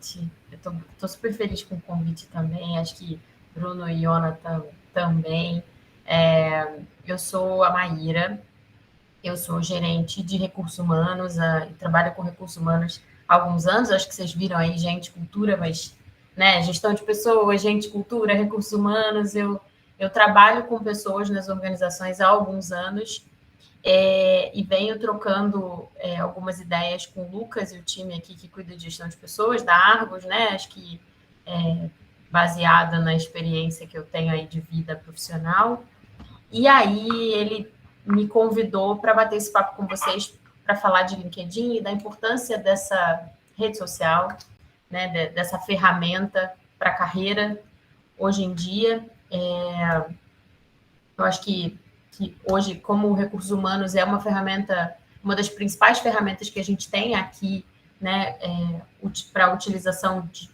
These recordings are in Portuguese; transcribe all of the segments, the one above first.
convite. Eu tô super feliz com o convite também. Acho que Bruno e Jonathan também. Eu sou a Maíra, eu sou gerente de recursos humanos e trabalho com recursos humanos há alguns anos. Acho que vocês viram aí gente, cultura, mas né, gestão de pessoas, gente, cultura, recursos humanos. Eu trabalho com pessoas nas organizações há alguns anos. E venho trocando algumas ideias com o Lucas e o time aqui que cuida de gestão de pessoas, da Argos, né? Acho que baseada na experiência que eu tenho aí de vida profissional. E aí ele me convidou para bater esse papo com vocês para falar de LinkedIn e da importância dessa rede social, né? Dessa ferramenta para a carreira hoje em dia. Eu acho que hoje, como recursos humanos é uma ferramenta, uma das principais ferramentas que a gente tem aqui, né, para a utilização de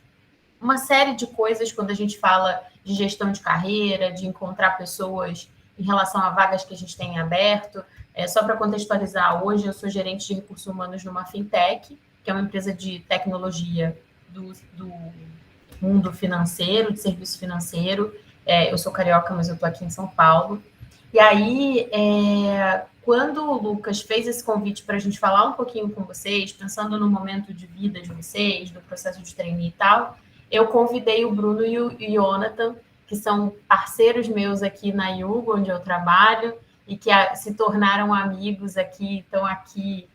uma série de coisas quando a gente fala de gestão de carreira, de encontrar pessoas em relação a vagas que a gente tem em aberto. Só para contextualizar, hoje eu sou gerente de recursos humanos numa fintech, que é uma empresa de tecnologia do mundo financeiro, de serviço financeiro. Eu sou carioca, mas eu estou aqui em São Paulo. E aí, quando o Lucas fez esse convite para a gente falar um pouquinho com vocês, pensando no momento de vida de vocês, do processo de trainee e tal, eu convidei o Bruno e o Jonathan, que são parceiros meus aqui na Yugo, onde eu trabalho, e que se tornaram amigos aqui, estão aqui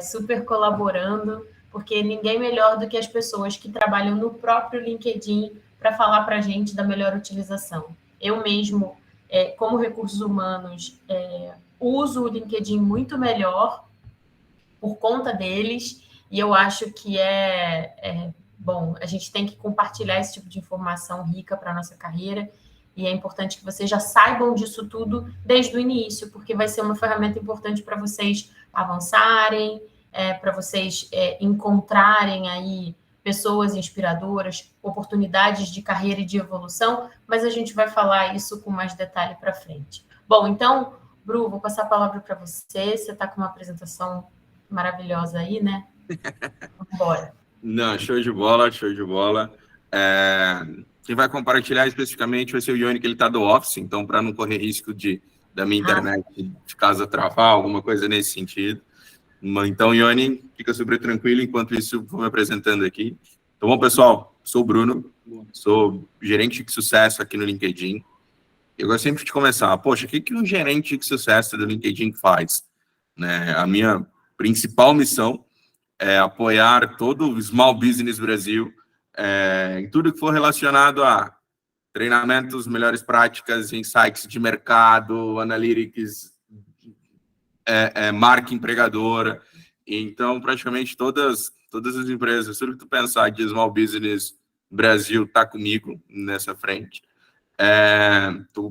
super colaborando, porque ninguém melhor do que as pessoas que trabalham no próprio LinkedIn para falar para a gente da melhor utilização. Eu mesmo, como recursos humanos, uso o LinkedIn muito melhor por conta deles, e eu acho que bom, a gente tem que compartilhar esse tipo de informação rica para a nossa carreira, e é importante que vocês já saibam disso tudo desde o início, porque vai ser uma ferramenta importante para vocês avançarem, para vocês encontrarem aí pessoas inspiradoras, oportunidades de carreira e de evolução, mas a gente vai falar isso com mais detalhe para frente. Bom, então, Bru, vou passar a palavra para você. Você está com uma apresentação maravilhosa aí, né? Vamos embora. Não, show de bola, show de bola. Quem vai compartilhar especificamente vai ser o Ione, que ele está do Office, então, para não correr risco da minha internet de casa travar, alguma coisa nesse sentido. Então, Ione, fica super tranquilo, enquanto isso, vou me apresentando aqui. Então, bom, pessoal, sou o Bruno, sou gerente de sucesso aqui no LinkedIn. Eu gosto sempre de começar, poxa, o que um gerente de sucesso do LinkedIn faz? Né? A minha principal missão é apoiar todo o Small Business Brasil em tudo que for relacionado a treinamentos, melhores práticas, insights de mercado, analytics, marca empregadora. Então, praticamente todas as empresas, tudo que tu pensar de Small Business Brasil está comigo nessa frente.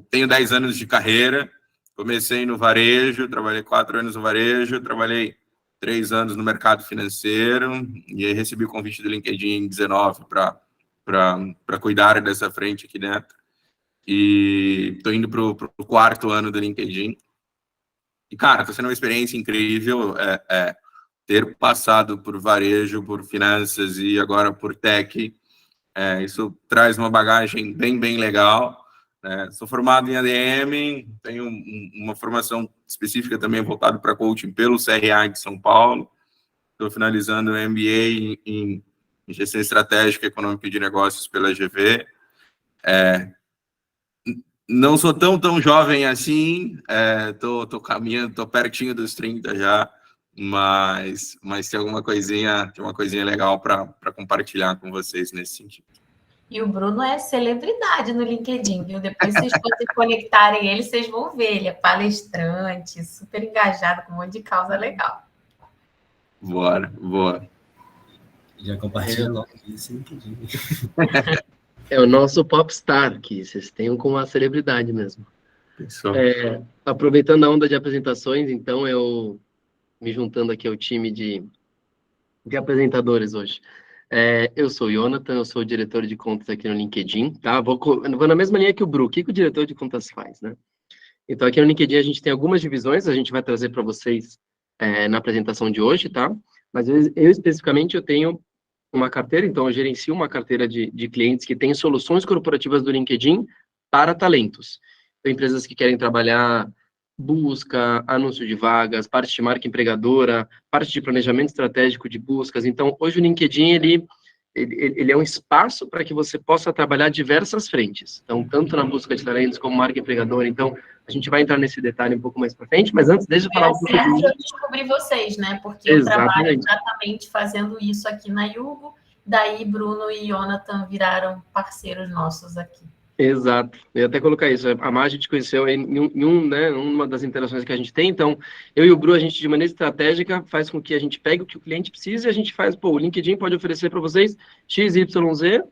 Tenho 10 anos de carreira, comecei no varejo, trabalhei 4 anos no varejo, trabalhei 3 anos no mercado financeiro, e aí recebi o convite do LinkedIn em 19 para cuidar dessa frente aqui dentro. E estou indo para o 4º ano do LinkedIn. E, cara, está sendo uma experiência incrível ter passado por varejo, por finanças e agora por tech. Isso traz uma bagagem bem legal. Sou formado em ADM, tenho uma formação específica também voltada para coaching pelo CRA de São Paulo. Estou finalizando o MBA em Gestão Estratégica Econômica de Negócios pela GV. Não sou tão jovem assim, tô caminhando, tô pertinho dos 30 já, mas tem uma coisinha legal para compartilhar com vocês nesse sentido. E o Bruno é celebridade no LinkedIn, viu? Depois vocês podem conectarem ele, vocês vão ver. Ele é palestrante, super engajado, com um monte de causa legal. Boa. Já compartilha logo isso no LinkedIn. É o nosso popstar, que vocês tenham com uma celebridade mesmo. Aproveitando a onda de apresentações, então, eu me juntando aqui ao time de apresentadores hoje. Eu sou o Jonathan, eu sou o diretor de contas aqui no LinkedIn, tá? Vou na mesma linha que o Bru. O que o diretor de contas faz, né? Então, aqui no LinkedIn a gente tem algumas divisões, a gente vai trazer para vocês na apresentação de hoje, tá? Mas eu especificamente, eu tenho uma carteira, então eu gerencio uma carteira de clientes que têm soluções corporativas do LinkedIn para talentos. Então, empresas que querem trabalhar busca, anúncio de vagas, parte de marca empregadora, parte de planejamento estratégico de buscas. Então, hoje o LinkedIn, ele é um espaço para que você possa trabalhar diversas frentes. Então, tanto na busca de talentos como marca empregadora. Então, a gente vai entrar nesse detalhe um pouco mais para frente, mas antes, deixa eu falar um pouco assim que eu descobri vocês, né? Porque eu trabalho exatamente fazendo isso aqui na Yugo, daí Bruno e Jonathan viraram parceiros nossos aqui. Exato, eu ia até colocar isso. A Má a gente conheceu né, uma das interações que a gente tem. Então, eu e o Bru, a gente, de maneira estratégica, faz com que a gente pegue o que o cliente precisa e a gente faz, pô, o LinkedIn pode oferecer para vocês X, Y, Z.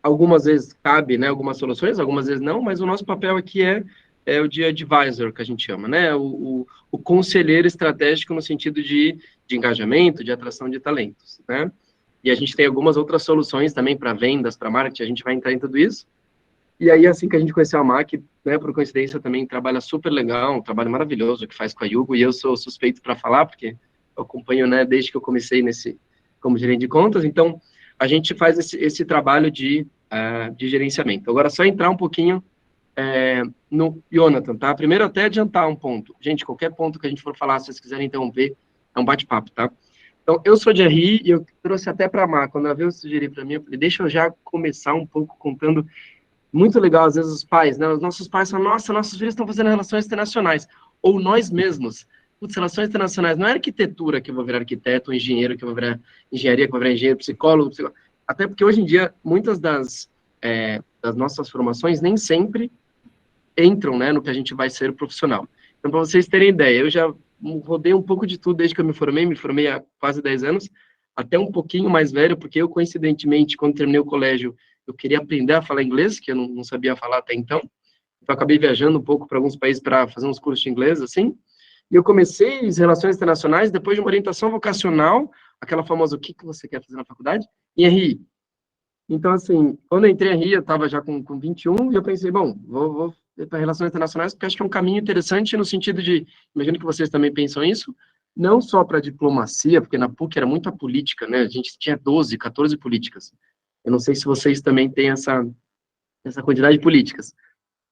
Algumas vezes cabe, né, algumas soluções, algumas vezes não, mas o nosso papel aqui é o de advisor, que a gente chama, né, o conselheiro estratégico no sentido de engajamento, de atração de talentos, né. E a gente tem algumas outras soluções também para vendas, para marketing, a gente vai entrar em tudo isso. E aí, assim que a gente conheceu a Mac, né, por coincidência, também trabalha super legal, um trabalho maravilhoso que faz com a Yugo, e eu sou suspeito para falar, porque eu acompanho, né, desde que eu comecei como gerente de contas, então a gente faz esse trabalho de gerenciamento. Agora, só entrar um pouquinho no Jonathan, tá? Primeiro, até adiantar um ponto. Gente, qualquer ponto que a gente for falar, se vocês quiserem interromper, é um bate-papo, tá? Então, eu sou de RI e eu trouxe até para a Má, quando ela veio sugerir para mim, eu falei, deixa eu já começar um pouco contando. Muito legal, às vezes, os pais, né? Os nossos pais falam, nossa, nossos filhos estão fazendo relações internacionais. Ou nós mesmos. Putz, relações internacionais. Não é arquitetura que eu vou virar arquiteto, ou engenheiro que eu vou virar engenharia, que eu vou virar engenheiro, psicólogo. Até porque, hoje em dia, muitas das nossas formações nem sempre entram, né, no que a gente vai ser profissional. Então, para vocês terem ideia, eu já rodei um pouco de tudo desde que eu me formei há quase 10 anos, até um pouquinho mais velho, porque eu, coincidentemente, quando terminei o colégio, eu queria aprender a falar inglês, que eu não sabia falar até então. Então, acabei viajando um pouco para alguns países para fazer uns cursos de inglês, assim. E eu comecei as relações internacionais depois de uma orientação vocacional, aquela famosa, o que você quer fazer na faculdade? Em RI. Então, assim, quando eu entrei em RI, eu estava já com 21, e eu pensei, bom, vou para relações internacionais, porque acho que é um caminho interessante no sentido de, imagino que vocês também pensam isso, não só para diplomacia, porque na PUC era muita política, né? A gente tinha 12, 14 políticas. Eu não sei se vocês também têm essa quantidade de políticas.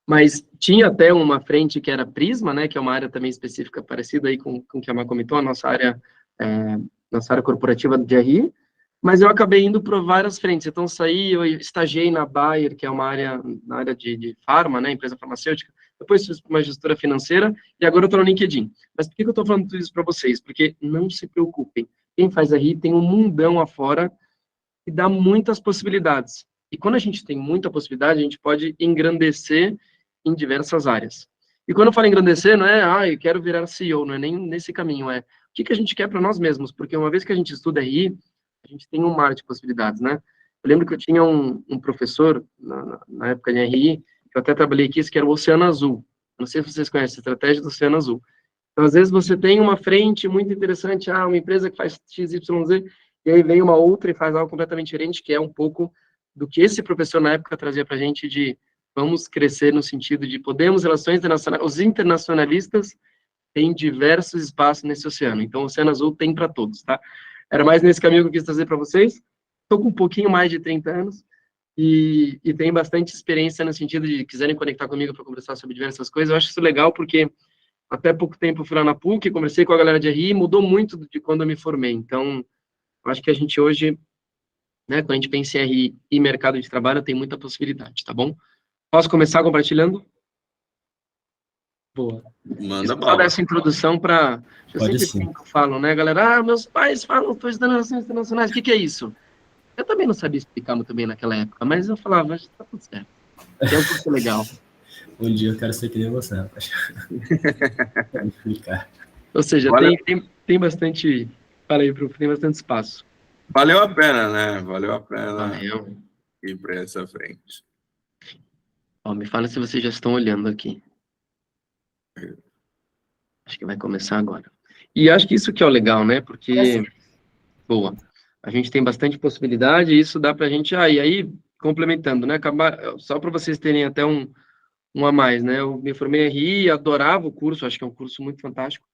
Mas tinha até uma frente que era Prisma, né, que é uma área também específica, parecida aí com o que a Má comentou, a nossa área corporativa de RI, mas eu acabei indo para várias frentes. Então, saí, eu estagiei na Bayer, que é uma área, na área de farma, né, empresa farmacêutica, depois fiz uma gestora financeira, e agora eu estou no LinkedIn. Mas por que eu estou falando tudo isso para vocês? Porque não se preocupem, quem faz RI tem um mundão afora, e dá muitas possibilidades. E quando a gente tem muita possibilidade, a gente pode engrandecer em diversas áreas. E quando eu falo engrandecer, não é, eu quero virar CEO, não é nem nesse caminho, é o que a gente quer para nós mesmos, porque uma vez que a gente estuda RI, a gente tem um mar de possibilidades, né? Eu lembro que eu tinha um professor, na época de RI, que eu até trabalhei aqui, que era o Oceano Azul. Não sei se vocês conhecem a estratégia do Oceano Azul. Então, às vezes, você tem uma frente muito interessante, uma empresa que faz XYZ, e aí vem uma outra e faz algo completamente diferente, que é um pouco do que esse professor na época trazia para a gente de vamos crescer no sentido de podemos relações internacionais, os internacionalistas têm diversos espaços nesse oceano, então o Oceano Azul tem para todos, tá? Era mais nesse caminho que eu quis trazer para vocês. Estou com um pouquinho mais de 30 anos e tenho bastante experiência no sentido de quiserem conectar comigo para conversar sobre diversas coisas. Eu acho isso legal porque até pouco tempo eu fui lá na PUC, conversei com a galera de RI, mudou muito de quando eu me formei, então acho que a gente hoje, né, quando a gente pensa em RI e mercado de trabalho, tem muita possibilidade, tá bom? Posso começar compartilhando? Boa. Manda só dar essa introdução para... Eu Pode sempre sim. falo, né, galera? Meus pais falam, estou estudando relações internacionais, o que é isso? Eu também não sabia explicar muito bem naquela época, mas eu falava, mas tá tudo certo. É um curso legal. Um dia eu quero ser que nem você, rapaz. Quero explicar. Ou seja, tem bastante... Fala aí, Bruno, tem bastante espaço. Valeu a pena, né? Valeu a pena Valeu. ir para essa frente. Ó, me fala se vocês já estão olhando aqui. Acho que vai começar agora. E acho que isso que é o legal, né? Porque, boa, a gente tem bastante possibilidade e isso dá pra gente... e aí, complementando, né? Só para vocês terem até um a mais, né? Eu me formei em RI, adorava o curso, acho que é um curso muito fantástico,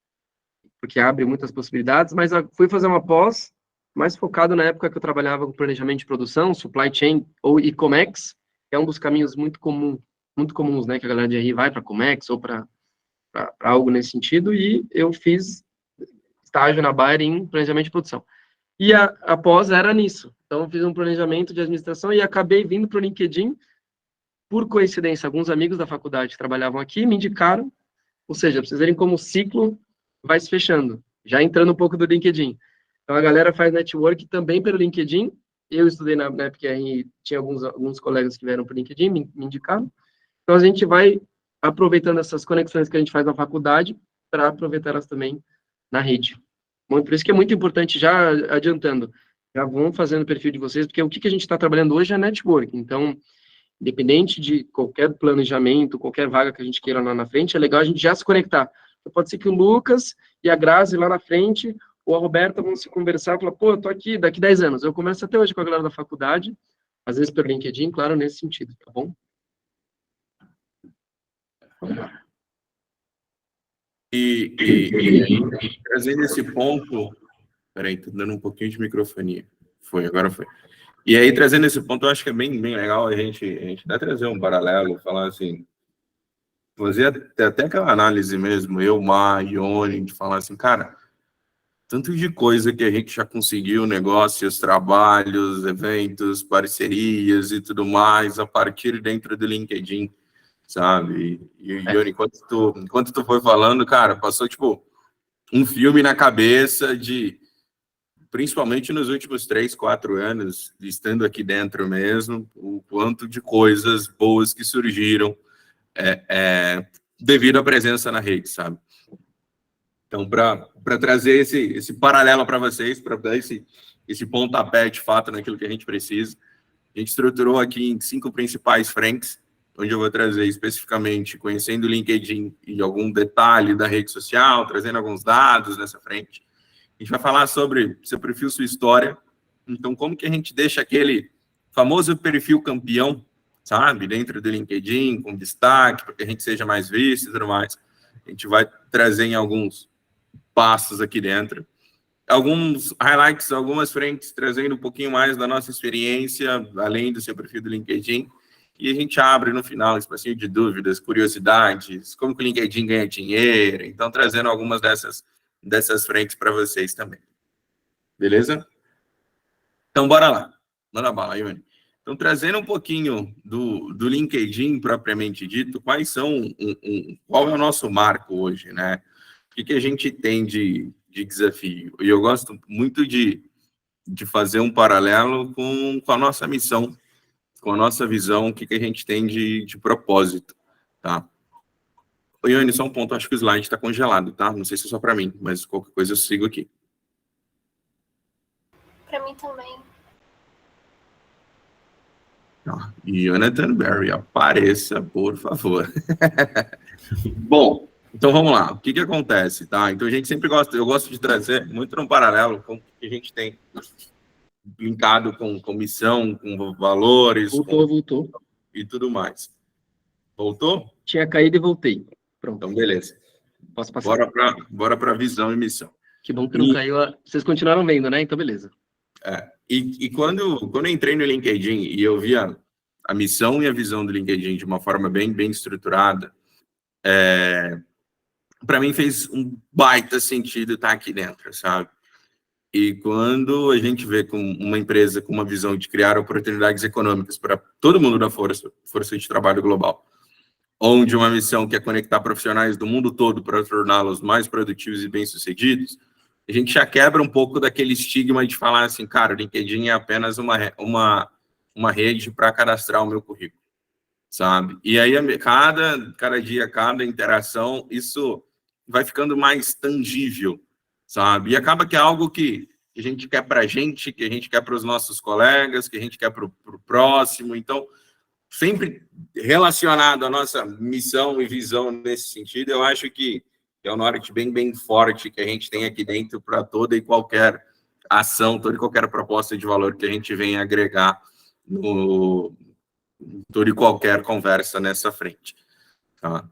porque abre muitas possibilidades, mas fui fazer uma pós mais focado na época que eu trabalhava com planejamento de produção, supply chain ou e-comex, que é um dos caminhos muito comuns, né, que a galera de RI vai para comex ou para algo nesse sentido, e eu fiz estágio na Bayer em planejamento de produção. E após era nisso. Então, eu fiz um planejamento de administração e acabei vindo para o LinkedIn. Por coincidência, alguns amigos da faculdade que trabalhavam aqui me indicaram, ou seja, pra vocês verem como o ciclo vai se fechando, já entrando um pouco do LinkedIn. Então, a galera faz network também pelo LinkedIn. Eu estudei na época e tinha alguns colegas que vieram para o LinkedIn, me indicaram. Então, a gente vai aproveitando essas conexões que a gente faz na faculdade para aproveitar elas também na rede. Bom, por isso que é muito importante, já adiantando, já vão fazendo o perfil de vocês, porque o que a gente está trabalhando hoje é network. Então, independente de qualquer planejamento, qualquer vaga que a gente queira lá na frente, é legal a gente já se conectar. Então, pode ser que o Lucas e a Grazi lá na frente, ou a Roberta vão se conversar e falar, pô, eu tô aqui daqui 10 anos. Eu converso até hoje com a galera da faculdade, às vezes pelo LinkedIn, claro, nesse sentido, tá bom? E trazendo esse ponto... Peraí, tô dando um pouquinho de microfonia. Agora foi. E aí, trazendo esse ponto, eu acho que é bem legal a gente até trazer um paralelo, falar assim, fazer até aquela análise mesmo, eu, Mar, Ione, de falar assim, cara, tanto de coisa que a gente já conseguiu, negócios, trabalhos, eventos, parcerias e tudo mais, a partir dentro do LinkedIn, sabe? E Ione, enquanto tu foi falando, cara, passou, tipo, um filme na cabeça principalmente nos últimos 3, 4 anos, estando aqui dentro mesmo, o quanto de coisas boas que surgiram devido à presença na rede, sabe? Então, para trazer esse paralelo para vocês, para dar esse pontapé de fato naquilo que a gente precisa, a gente estruturou aqui em 5 principais frentes, onde eu vou trazer especificamente conhecendo o LinkedIn e algum detalhe da rede social, trazendo alguns dados nessa frente. A gente vai falar sobre seu perfil, sua história. Então, como que a gente deixa aquele famoso perfil campeão, sabe? Dentro do LinkedIn, com destaque, para que a gente seja mais visto e tudo mais. A gente vai trazer em alguns passos aqui dentro. Alguns highlights, algumas frentes, trazendo um pouquinho mais da nossa experiência, além do seu perfil do LinkedIn. E a gente abre no final um espacinho de dúvidas, curiosidades, como que o LinkedIn ganha dinheiro. Então, trazendo algumas dessas frentes para vocês também. Beleza? Então, bora lá. Manda bala, Ione. Então, trazendo um pouquinho do LinkedIn propriamente dito, qual é o nosso marco hoje, né? O que a gente tem de desafio? E eu gosto muito de fazer um paralelo com a nossa missão, com a nossa visão, o que a gente tem de propósito, tá? Ione, só um ponto, acho que o slide está congelado, tá? Não sei se é só para mim, mas qualquer coisa eu sigo aqui. Para mim também. Jonathan Berry, apareça, por favor. Bom, então vamos lá. O que acontece, tá? Então a gente sempre eu gosto de trazer muito no paralelo com o que a gente tem linkado com missão, com valores. Voltou. E tudo mais. Voltou? Tinha caído e voltei. Pronto. Então, beleza. Posso passar? Bora para visão e missão. Que bom que não caiu. Vocês continuaram vendo, né? Então, beleza. E quando eu entrei no LinkedIn e eu vi a missão e a visão do LinkedIn de uma forma bem estruturada, para mim fez um baita sentido estar aqui dentro, sabe? E quando a gente vê com uma empresa com uma visão de criar oportunidades econômicas para todo mundo da força de trabalho global, onde uma missão que é conectar profissionais do mundo todo para torná-los mais produtivos e bem-sucedidos, a gente já quebra um pouco daquele estigma de falar assim, cara, o LinkedIn é apenas uma rede para cadastrar o meu currículo, sabe? E aí, cada dia, cada interação, isso vai ficando mais tangível, sabe? E acaba que é algo que a gente quer para a gente, que a gente quer para os nossos colegas, que a gente quer para o próximo. Então, sempre relacionado à nossa missão e visão nesse sentido, eu acho que é um norte bem forte que a gente tem aqui dentro para toda e qualquer ação, toda e qualquer proposta de valor que a gente venha agregar no toda e qualquer conversa nessa frente. Tá?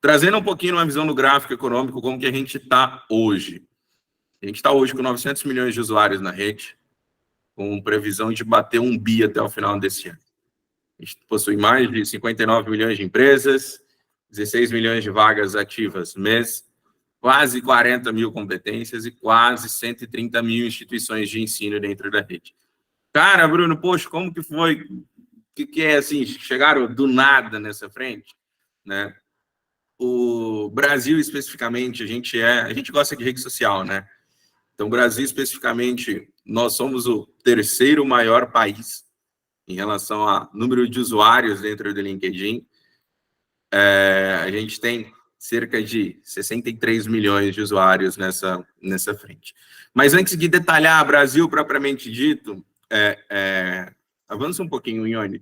Trazendo um pouquinho uma visão do gráfico econômico, como que a gente está hoje. A gente está hoje com 900 milhões de usuários na rede, com previsão de bater 1 bi até o final desse ano. A gente possui mais de 59 milhões de empresas, 16 milhões de vagas ativas mês, quase 40 mil competências e quase 130 mil instituições de ensino dentro da rede. Cara, Bruno, poxa, como que foi? Que é assim, chegaram do nada nessa frente, né? O Brasil, especificamente, a gente gosta de rede social, né? Então, o Brasil, especificamente, nós somos o terceiro maior país em relação a número de usuários dentro do LinkedIn. A gente tem cerca de 63 milhões de usuários nessa frente. Mas antes de detalhar Brasil propriamente dito, avança um pouquinho, Ione.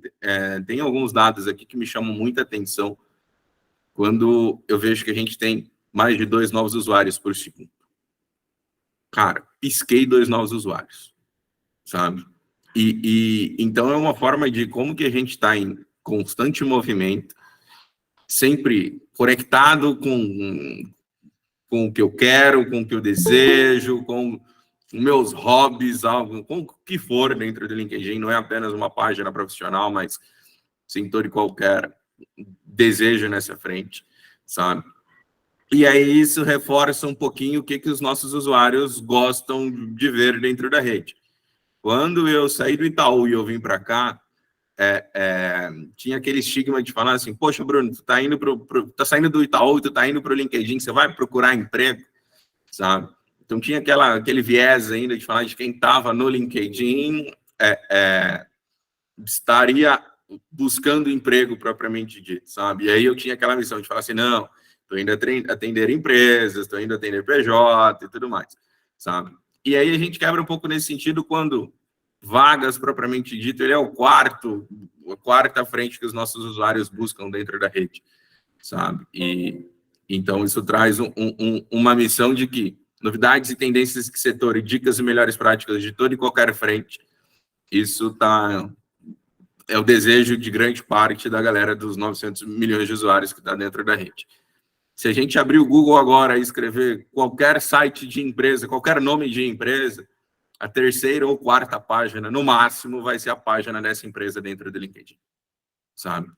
Tem alguns dados aqui que me chamam muita atenção quando eu vejo que a gente tem mais de 2 novos usuários por segundo. Cara, pisquei 2 novos usuários, sabe? Então é uma forma de como que a gente está em constante movimento, sempre conectado com o que eu quero, com o que eu desejo, com meus hobbies, algo, com o que for dentro do LinkedIn. Não é apenas uma página profissional, mas sem todo e qualquer desejo nessa frente, sabe? E aí isso reforça um pouquinho o que os nossos usuários gostam de ver dentro da rede. Quando eu saí do Itaú e eu vim para cá, tinha aquele estigma de falar assim, poxa, Bruno, tu tá saindo do Itaú, tu tá indo para o LinkedIn, você vai procurar emprego, sabe? Então tinha aquele viés ainda de falar de quem estava no LinkedIn estaria buscando emprego propriamente dito, sabe? E aí eu tinha aquela missão de falar assim, não, estou indo atender empresas, estou indo atender PJ e tudo mais, sabe? E aí a gente quebra um pouco nesse sentido quando vagas, propriamente dito, ele é a quarta frente que os nossos usuários buscam dentro da rede, sabe? E então isso traz uma missão de que novidades e tendências que setor e dicas e melhores práticas de toda e qualquer frente, isso é o desejo de grande parte da galera dos 900 milhões de usuários que está dentro da rede. Se a gente abrir o Google agora e escrever qualquer site de empresa, qualquer nome de empresa, a terceira ou quarta página, no máximo, vai ser a página dessa empresa dentro do LinkedIn, sabe?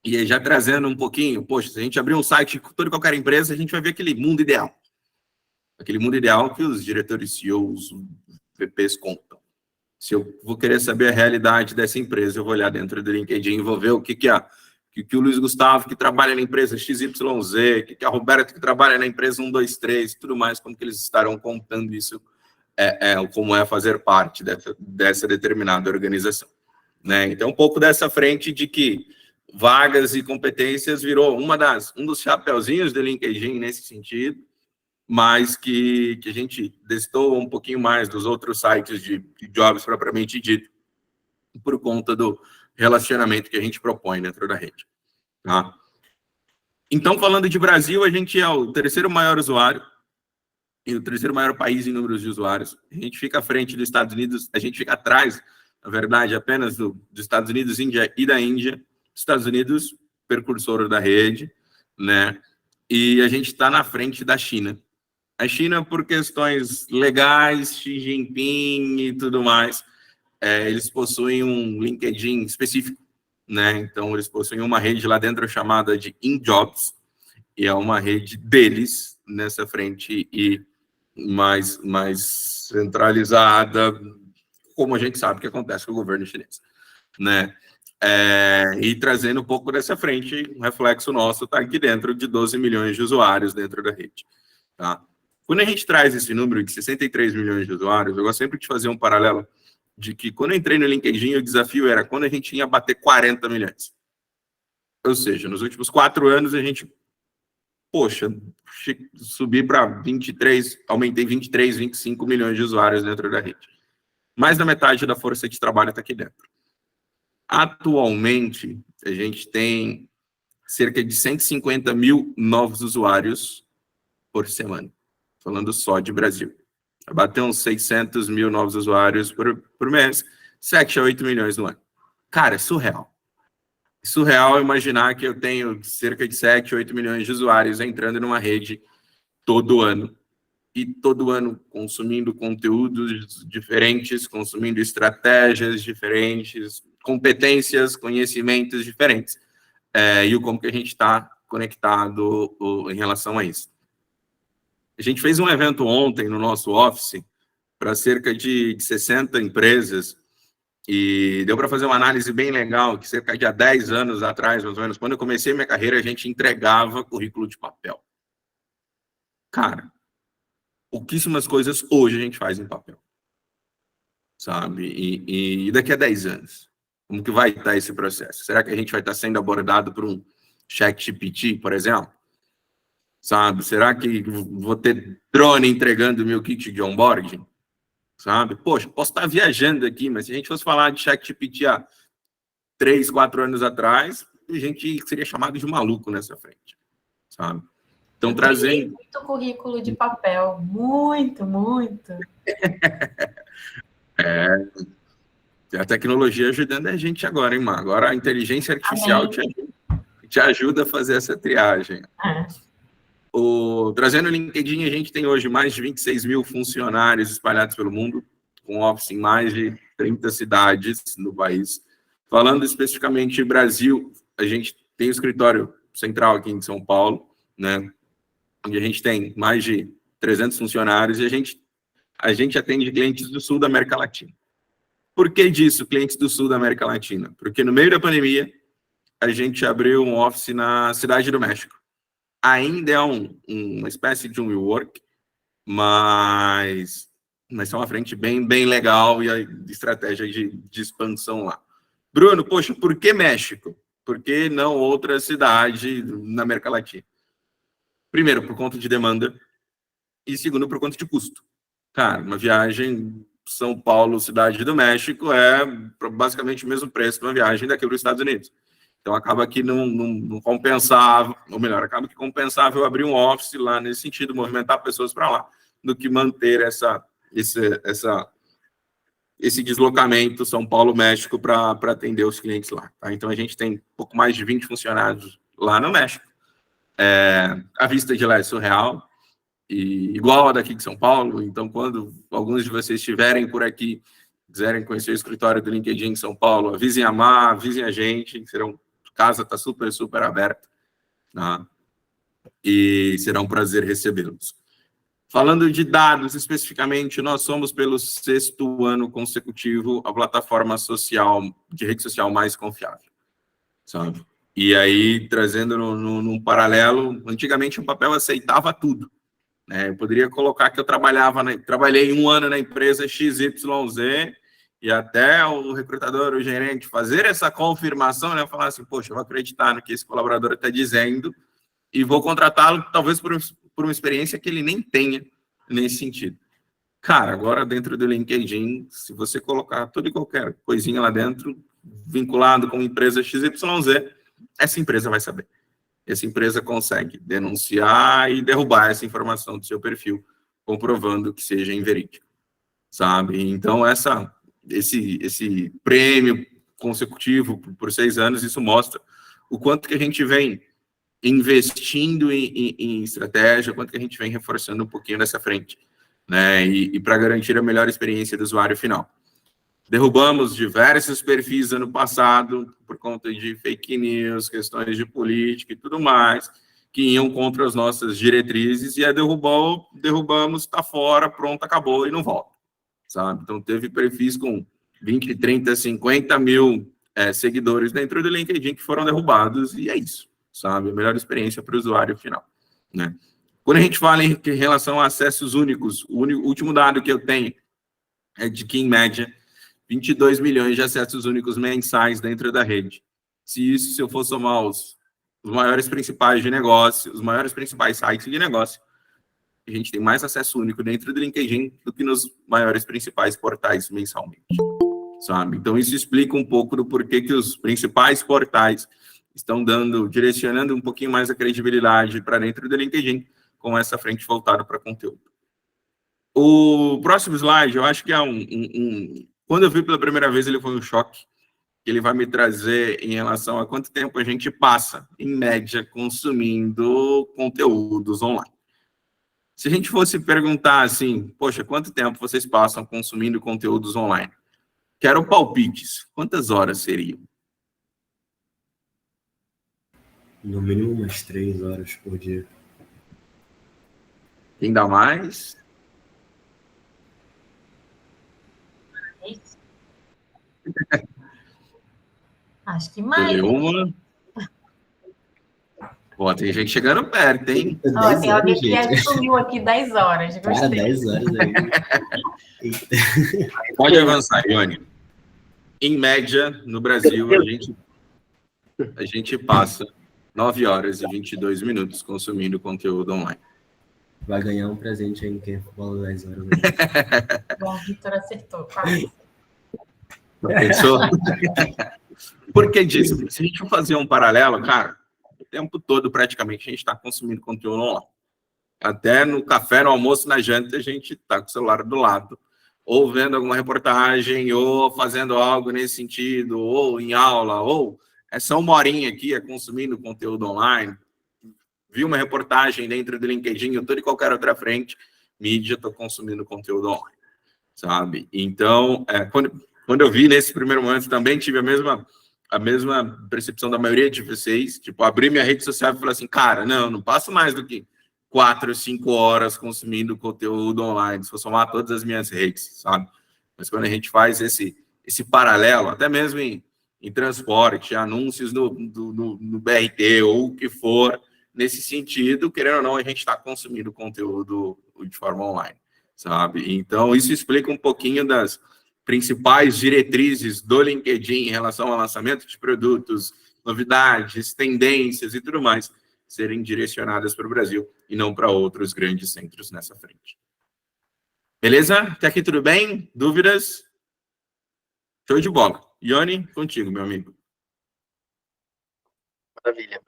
E aí, já trazendo um pouquinho, poxa, se a gente abrir um site de toda e qualquer empresa, a gente vai ver aquele mundo ideal. Aquele mundo ideal que os diretores, CEOs, VPs contam. Se eu vou querer saber a realidade dessa empresa, eu vou olhar dentro do LinkedIn e vou ver o que o Luiz Gustavo, que trabalha na empresa XYZ, que a Roberta, que trabalha na empresa 1, 2, 3, tudo mais, como que eles estarão contando isso, como é fazer parte dessa determinada organização, né? Então, um pouco dessa frente de que vagas e competências virou um dos chapeuzinhos do LinkedIn nesse sentido, mas que a gente destoa um pouquinho mais dos outros sites de jobs propriamente dito, por conta do relacionamento que a gente propõe dentro da rede, tá? Então, falando de Brasil, a gente é o terceiro maior usuário e o terceiro maior país em números de usuários. A gente fica à frente dos Estados Unidos, a gente fica atrás, na verdade, apenas dos Estados Unidos e da Índia. Estados Unidos, precursor da rede, né? E a gente está na frente da China. A China, por questões legais, Xi Jinping e tudo mais, eles possuem um LinkedIn específico, né? Então, eles possuem uma rede lá dentro chamada de InJobs, e é uma rede deles nessa frente e mais centralizada, como a gente sabe que acontece com o governo chinês, né? E trazendo um pouco dessa frente, um reflexo nosso está aqui dentro de 12 milhões de usuários dentro da rede, tá? Quando a gente traz esse número de 63 milhões de usuários, eu gosto sempre de fazer um paralelo de que quando eu entrei no LinkedIn, o desafio era quando a gente ia bater 40 milhões. Ou seja, nos últimos 4 anos, a gente, poxa, subi para 23, aumentei 23, 25 milhões de usuários dentro da rede. Mais da metade da força de trabalho está aqui dentro. Atualmente, a gente tem cerca de 150 mil novos usuários por semana, falando só de Brasil. Bateu uns 600 mil novos usuários por mês, 7 a 8 milhões no ano. Cara, é surreal. É surreal imaginar que eu tenho cerca de 7, 8 milhões de usuários entrando numa rede todo ano, e todo ano consumindo conteúdos diferentes, consumindo estratégias diferentes, competências, conhecimentos diferentes. E como que a gente está conectado em relação a isso. A gente fez um evento ontem no nosso office para cerca de 60 empresas e deu para fazer uma análise bem legal, que cerca de há 10 anos atrás, mais ou menos, quando eu comecei minha carreira, a gente entregava currículo de papel. Cara, pouquíssimas coisas hoje a gente faz em papel, sabe? E daqui a 10 anos, como que vai estar esse processo? Será que a gente vai estar sendo abordado por um ChatGPT, por exemplo? Sabe? Será que vou ter drone entregando meu kit de onboarding? Sabe? Poxa, posso estar viajando aqui, mas se a gente fosse falar de ChatGPT há 3, 4 anos atrás, a gente seria chamado de maluco nessa frente, sabe? Então, trazendo... Muito currículo de papel, muito. A tecnologia ajudando a gente agora, hein, Mar? Agora a inteligência artificial te ajuda a fazer essa triagem. Trazendo o LinkedIn, a gente tem hoje mais de 26 mil funcionários espalhados pelo mundo, com office em mais de 30 cidades no país. Falando especificamente de Brasil, a gente tem o escritório central aqui em São Paulo, né, onde a gente tem mais de 300 funcionários e a gente atende clientes do sul da América Latina. Por que disso, clientes do sul da América Latina? Porque no meio da pandemia, a gente abriu um office na Cidade do México. Ainda é uma espécie de um WeWork, mas é uma frente bem legal e a estratégia de expansão lá. Bruno, poxa, por que México? Por que não outra cidade na América Latina? Primeiro, por conta de demanda, e segundo, por conta de custo. Cara, uma viagem São Paulo, Cidade do México, é basicamente o mesmo preço de uma viagem daqui para os Estados Unidos. Então, acaba que não compensava, ou melhor, acaba que compensava eu abrir um office lá nesse sentido, movimentar pessoas para lá, do que manter esse deslocamento São Paulo-México para atender os clientes lá. Tá? Então, a gente tem um pouco mais de 20 funcionários lá no México. A vista de lá é surreal, e igual a daqui de São Paulo. Então, quando alguns de vocês estiverem por aqui, quiserem conhecer o escritório do LinkedIn em São Paulo, avisem a Mar, avisem a gente, a casa está super aberta, tá? E será um prazer recebê-los. Falando de dados especificamente, nós somos, pelo 6º ano consecutivo, a plataforma social, de rede social mais confiável, sabe? E aí, trazendo num paralelo, antigamente o papel aceitava tudo. Eu poderia colocar que eu trabalhei 1 ano na empresa XYZ, e até o recrutador, o gerente, fazer essa confirmação, né, falar assim, poxa, eu vou acreditar no que esse colaborador está dizendo e vou contratá-lo, talvez por uma experiência que ele nem tenha nesse sentido. Cara, agora dentro do LinkedIn, se você colocar toda e qualquer coisinha lá dentro, vinculado com empresa XYZ, essa empresa vai saber. Essa empresa consegue denunciar e derrubar essa informação do seu perfil, comprovando que seja inverídico, sabe? Então, esse prêmio consecutivo por 6 anos, isso mostra o quanto que a gente vem investindo em estratégia, o quanto que a gente vem reforçando um pouquinho nessa frente, né? E para garantir a melhor experiência do usuário final. Derrubamos diversos perfis ano passado por conta de fake news, questões de política e tudo mais, que iam contra as nossas diretrizes, e derrubamos, está fora, pronto, acabou e não volta, sabe? Então, teve perfis com 20, 30, 50 mil seguidores dentro do LinkedIn que foram derrubados, e é isso, sabe? A melhor experiência para o usuário final, né? Quando a gente fala em relação a acessos únicos, o último dado que eu tenho é de que, em média, 22 milhões de acessos únicos mensais dentro da rede. Se eu for somar os maiores principais de negócio, os maiores principais sites de negócio, a gente tem mais acesso único dentro do LinkedIn do que nos maiores principais portais mensalmente, sabe? Então, isso explica um pouco do porquê que os principais portais estão direcionando um pouquinho mais a credibilidade para dentro do LinkedIn, com essa frente voltada para conteúdo. O próximo slide, eu acho que é quando eu vi pela primeira vez, ele foi um choque. Ele vai me trazer em relação a quanto tempo a gente passa, em média, consumindo conteúdos online. Se a gente fosse perguntar assim, poxa, quanto tempo vocês passam consumindo conteúdos online? Quero palpites. Quantas horas seriam? No mínimo umas 3 horas por dia. Quem dá mais? Acho que mais. Uma. Pô, tem gente chegando perto, hein? Ó, tem alguém que gente. assumiu aqui 10 horas. Cara, Gostei. 10 horas aí. Pode avançar, Ione. Em média, no Brasil, a gente passa 9 horas e 22 minutos consumindo conteúdo online. Vai ganhar um presente aí em quem falou 10 horas. Bom, o Vitor acertou. Quase. Pensou? Por que disso? Se a gente for fazer um paralelo, cara, o tempo todo praticamente a gente está consumindo conteúdo online. Até no café, no almoço, na janta, a gente está com o celular do lado, ou vendo alguma reportagem, ou fazendo algo nesse sentido, ou em aula, ou é só uma horinha aqui, é consumindo conteúdo online. Vi uma reportagem dentro do LinkedIn, eu estou de qualquer outra frente, mídia, estou consumindo conteúdo online, sabe? Então, quando eu vi nesse primeiro momento, também tive a mesma percepção da maioria de vocês, tipo, abri minha rede social e falei assim, cara, não passo mais do que 4, 5 horas consumindo conteúdo online, se for somar todas as minhas redes, sabe? Mas quando a gente faz esse paralelo, até mesmo em transporte, anúncios no BRT ou o que for, nesse sentido, querendo ou não, a gente está consumindo conteúdo de forma online, sabe? Então, isso explica um pouquinho das principais diretrizes do LinkedIn em relação ao lançamento de produtos, novidades, tendências e tudo mais, serem direcionadas para o Brasil e não para outros grandes centros nessa frente. Beleza? Até aqui tudo bem? Dúvidas? Show de bola. Ione, contigo, meu amigo. Maravilha.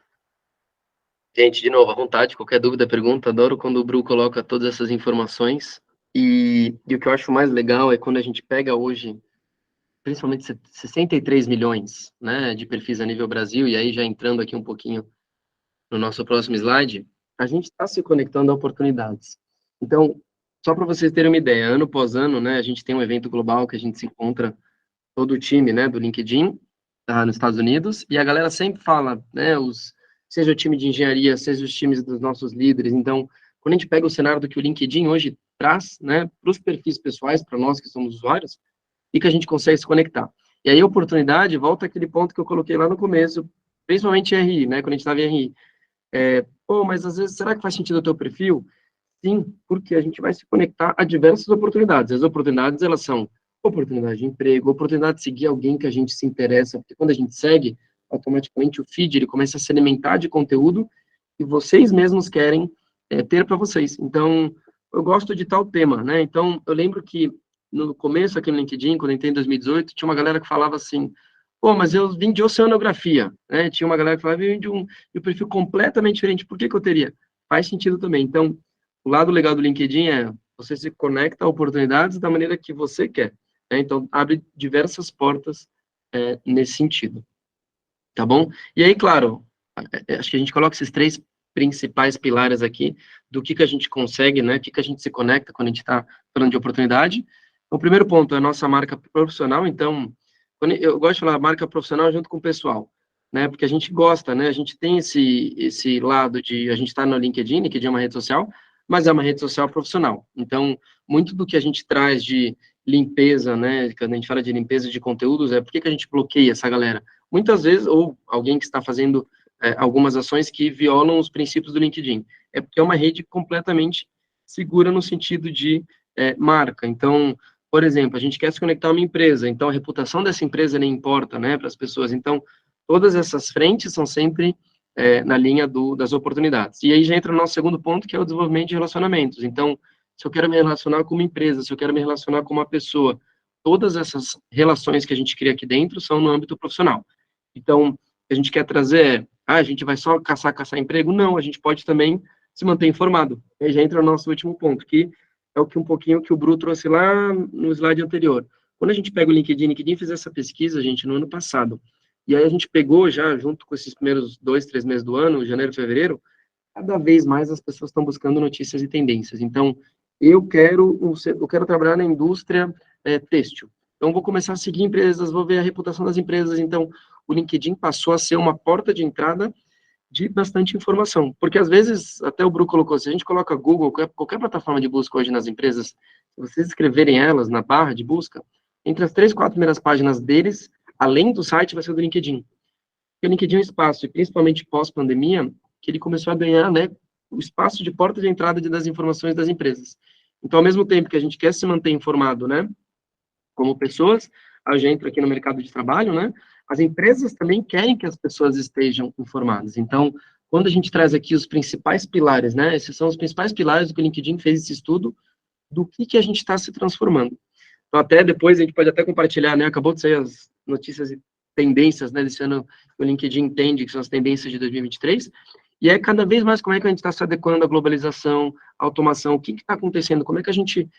Gente, de novo, à vontade, qualquer dúvida, pergunta, adoro quando o Bru coloca todas essas informações. E o que eu acho mais legal é quando a gente pega hoje, principalmente 63 milhões, né, de perfis a nível Brasil, e aí já entrando aqui um pouquinho no nosso próximo slide, a gente está se conectando a oportunidades. Então, só para vocês terem uma ideia, ano após ano, né, a gente tem um evento global que a gente se encontra, todo o time, né, do LinkedIn, nos Estados Unidos, e a galera sempre fala, né, seja o time de engenharia, seja os times dos nossos líderes. Então, quando a gente pega o cenário do que o LinkedIn hoje traz, né, para os perfis pessoais, para nós que somos usuários, e que a gente consegue se conectar. E aí a oportunidade volta àquele ponto que eu coloquei lá no começo, principalmente em RI, né, quando a gente estava em RI. Mas às vezes, será que faz sentido o teu perfil? Sim, porque a gente vai se conectar a diversas oportunidades. As oportunidades, elas são oportunidade de emprego, oportunidade de seguir alguém que a gente se interessa, porque quando a gente segue, automaticamente o feed ele começa a se alimentar de conteúdo que vocês mesmos querem ter para vocês. Então, eu gosto de tal tema, né? Então, eu lembro que no começo aqui no LinkedIn, quando eu entrei em 2018, tinha uma galera que falava assim, pô, mas eu vim de oceanografia, né? Tinha uma galera que falava, eu vim de um perfil completamente diferente, por que eu teria? Faz sentido também. Então, o lado legal do LinkedIn é você se conecta a oportunidades da maneira que você quer, né? Então, abre diversas portas nesse sentido. Tá bom? E aí, claro, acho que a gente coloca esses 3 principais pilares aqui do que a gente consegue, né? O que a gente se conecta quando a gente está falando de oportunidade. O primeiro ponto é a nossa marca profissional. Então, eu gosto de falar marca profissional junto com o pessoal, né? Porque a gente gosta, né? A gente tem esse lado de a gente está no LinkedIn é uma rede social, mas é uma rede social profissional. Então, muito do que a gente traz de limpeza, né? Quando a gente fala de limpeza de conteúdos, por que a gente bloqueia essa galera? Muitas vezes, ou alguém que está fazendo algumas ações que violam os princípios do LinkedIn. É porque é uma rede completamente segura no sentido de marca. Então, por exemplo, a gente quer se conectar a uma empresa, então a reputação dessa empresa nem importa, né, para as pessoas. Então, todas essas frentes são sempre na linha das oportunidades. E aí já entra o nosso segundo ponto, que é o desenvolvimento de relacionamentos. Então, se eu quero me relacionar com uma empresa, se eu quero me relacionar com uma pessoa, todas essas relações que a gente cria aqui dentro são no âmbito profissional. Então, o que a gente quer trazer a gente vai só caçar emprego? Não, a gente pode também se manter informado. Aí já entra o nosso último ponto, que é um pouquinho que o Bru trouxe lá no slide anterior. Quando a gente pega o LinkedIn fez essa pesquisa, gente, no ano passado. E aí a gente pegou já, junto com esses primeiros 2, 3 meses do ano, janeiro, fevereiro, cada vez mais as pessoas estão buscando notícias e tendências. Então, eu quero trabalhar na indústria têxtil. Então, vou começar a seguir empresas, vou ver a reputação das empresas. Então, o LinkedIn passou a ser uma porta de entrada de bastante informação. Porque, às vezes, até o Bru colocou, se a gente coloca Google, qualquer plataforma de busca hoje nas empresas, se vocês escreverem elas na barra de busca, entre as 3, 4 primeiras páginas deles, além do site, vai ser do LinkedIn. Porque o LinkedIn é um espaço, e principalmente pós-pandemia, que ele começou a ganhar, né, o espaço de porta de entrada das informações das empresas. Então, ao mesmo tempo que a gente quer se manter informado, né, como pessoas, a gente entra aqui no mercado de trabalho, né, as empresas também querem que as pessoas estejam informadas. Então, quando a gente traz aqui os principais pilares, né, esses são os principais pilares do que o LinkedIn fez esse estudo, do que a gente está se transformando. Então, até depois, a gente pode até compartilhar, né, acabou de sair as notícias e tendências, né, desse ano, o LinkedIn entende que são as tendências de 2023, e é cada vez mais como é que a gente está se adequando à globalização, à automação, o que está acontecendo, como é que a gente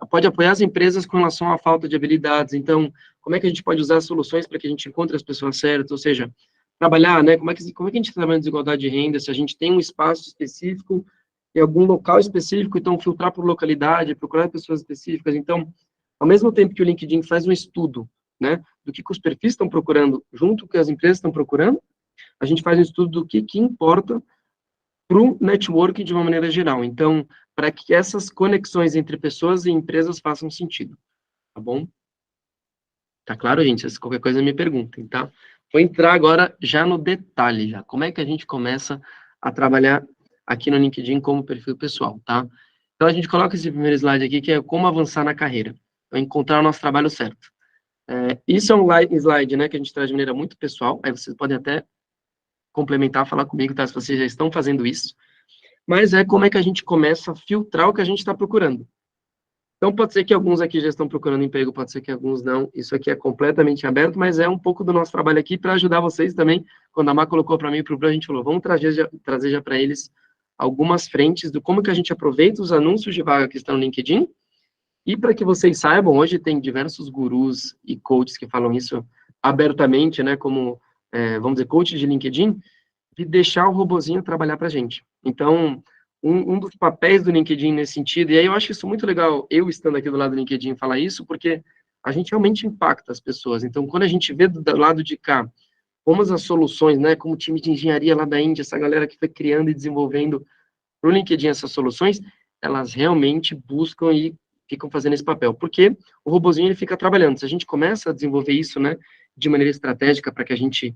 pode apoiar as empresas com relação à falta de habilidades, então, como é que a gente pode usar soluções para que a gente encontre as pessoas certas, ou seja, trabalhar, né, como é que a gente trabalha em desigualdade de renda, se a gente tem um espaço específico, em algum local específico, então filtrar por localidade, procurar pessoas específicas, então, ao mesmo tempo que o LinkedIn faz um estudo, né, do que os perfis estão procurando, junto com o que as empresas estão procurando, a gente faz um estudo do que importa para o network de uma maneira geral. Então, para que essas conexões entre pessoas e empresas façam sentido, tá bom? Tá claro, gente? Se qualquer coisa me perguntem, tá? Vou entrar agora já no detalhe, já. Como é que a gente começa a trabalhar aqui no LinkedIn como perfil pessoal, tá? Então, a gente coloca esse primeiro slide aqui, que é como avançar na carreira, então, encontrar o nosso trabalho certo. Isso é um slide, né, que a gente traz de maneira muito pessoal, aí vocês podem até complementar, falar comigo, tá, se vocês já estão fazendo isso, mas é como é que a gente começa a filtrar o que a gente está procurando. Então, pode ser que alguns aqui já estão procurando emprego, pode ser que alguns não, isso aqui é completamente aberto, mas é um pouco do nosso trabalho aqui para ajudar vocês também. Quando a Má colocou para mim e para o Bruno, a gente falou, vamos trazer já para eles algumas frentes do como que a gente aproveita os anúncios de vaga que estão no LinkedIn. E para que vocês saibam, hoje tem diversos gurus e coaches que falam isso abertamente, né, como, vamos dizer, coach de LinkedIn, de deixar o robozinho trabalhar para a gente. Então, um dos papéis do LinkedIn nesse sentido, e aí eu acho isso muito legal, eu estando aqui do lado do LinkedIn falar isso, porque a gente realmente impacta as pessoas. Então, quando a gente vê do lado de cá, como as soluções, né, como o time de engenharia lá da Índia, essa galera que foi criando e desenvolvendo para o LinkedIn essas soluções, elas realmente buscam e ficam fazendo esse papel, porque o robozinho ele fica trabalhando. Se a gente começa a desenvolver isso, né, de maneira estratégica para que a gente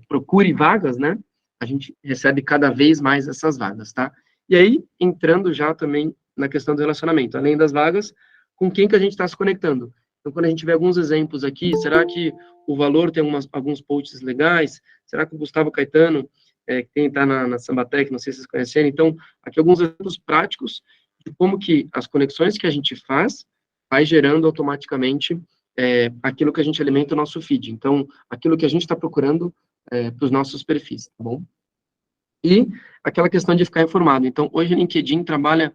procure vagas, né, a gente recebe cada vez mais essas vagas, tá? E aí, entrando já também na questão do relacionamento, além das vagas, com quem que a gente está se conectando. Então, quando a gente vê alguns exemplos aqui, será que o Valor tem alguns posts legais? Será que o Gustavo Caetano, que está na Sambatec, não sei se vocês conhecem, então, aqui alguns exemplos práticos de como que as conexões que a gente faz vai gerando automaticamente aquilo que a gente alimenta o nosso feed. Então, aquilo que a gente está procurando para os nossos perfis, tá bom? E aquela questão de ficar informado. Então, hoje o LinkedIn trabalha,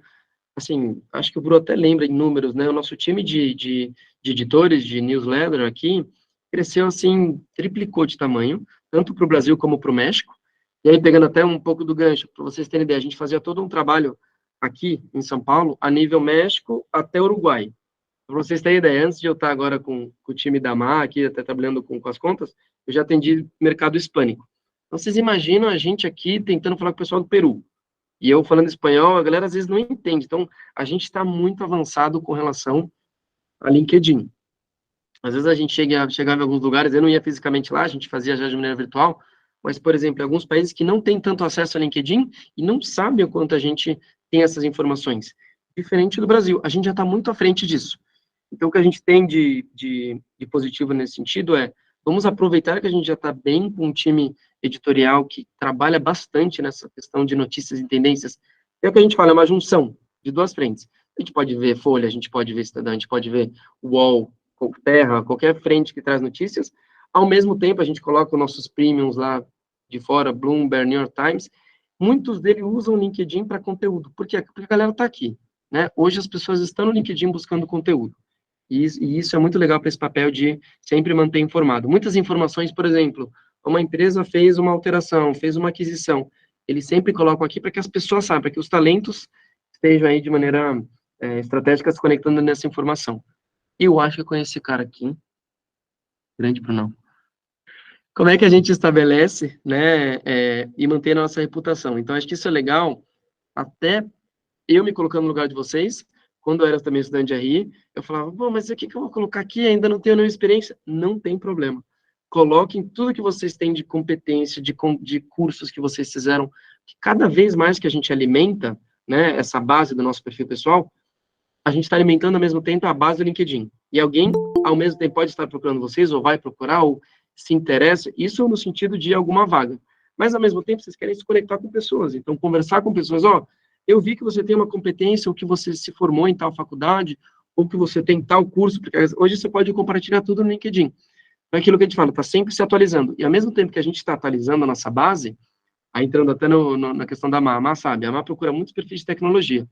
assim, acho que o Bruno até lembra em números, né? O nosso time de editores, de newsletter aqui, cresceu, assim, triplicou de tamanho, tanto para o Brasil como para o México. E aí, pegando até um pouco do gancho, para vocês terem ideia, a gente fazia todo um trabalho aqui em São Paulo, a nível México até Uruguai. Para vocês terem ideia, antes de eu estar agora com o time da MA, aqui, até trabalhando com as contas, eu já atendi mercado hispânico. Então, vocês imaginam a gente aqui tentando falar com o pessoal do Peru. E eu falando espanhol, a galera às vezes não entende. Então, a gente está muito avançado com relação a LinkedIn. Às vezes a gente chegava em alguns lugares, eu não ia fisicamente lá, a gente fazia já de maneira virtual, mas, por exemplo, em alguns países que não têm tanto acesso a LinkedIn e não sabem o quanto a gente tem essas informações. Diferente do Brasil, a gente já está muito à frente disso. Então, o que a gente tem de positivo nesse sentido vamos aproveitar que a gente já está bem com um time editorial que trabalha bastante nessa questão de notícias e tendências. É o que a gente fala, é uma junção de duas frentes. A gente pode ver Folha, a gente pode ver Estadão, a gente pode ver UOL, Terra, qualquer frente que traz notícias. Ao mesmo tempo, a gente coloca os nossos premiums lá de fora, Bloomberg, New York Times. Muitos deles usam o LinkedIn para conteúdo. Por quê? Porque a galera está aqui, né? Hoje as pessoas estão no LinkedIn buscando conteúdo. E isso é muito legal para esse papel de sempre manter informado. Muitas informações, por exemplo, uma empresa fez uma alteração, fez uma aquisição. eles sempre colocam aqui para que as pessoas saibam, para que os talentos estejam aí de maneira estratégica se conectando nessa informação. Eu acho que eu conheci esse cara aqui, grande Brunão. Como é que a gente estabelece, né, e mantém a nossa reputação? Então, acho que isso é legal, até eu me colocando no lugar de vocês, quando eu era também estudante de RI, eu falava, bom, mas o que eu vou colocar aqui? Ainda não tenho nenhuma experiência. Não tem problema. Coloquem tudo que vocês têm de competência, de cursos que vocês fizeram, que cada vez mais que a gente alimenta, né, essa base do nosso perfil pessoal, a gente está alimentando ao mesmo tempo a base do LinkedIn. E alguém, ao mesmo tempo, pode estar procurando vocês, ou vai procurar, ou se interessa, isso no sentido de alguma vaga. Mas, ao mesmo tempo, vocês querem se conectar com pessoas. Então, conversar com pessoas, eu vi que você tem uma competência, ou que você se formou em tal faculdade, ou que você tem tal curso, porque hoje você pode compartilhar tudo no LinkedIn. Então, é aquilo que a gente fala, está sempre se atualizando. E, ao mesmo tempo que a gente está atualizando a nossa base, aí entrando até na questão da AMA, a AMA sabe, a AMA procura muitos perfis de tecnologia.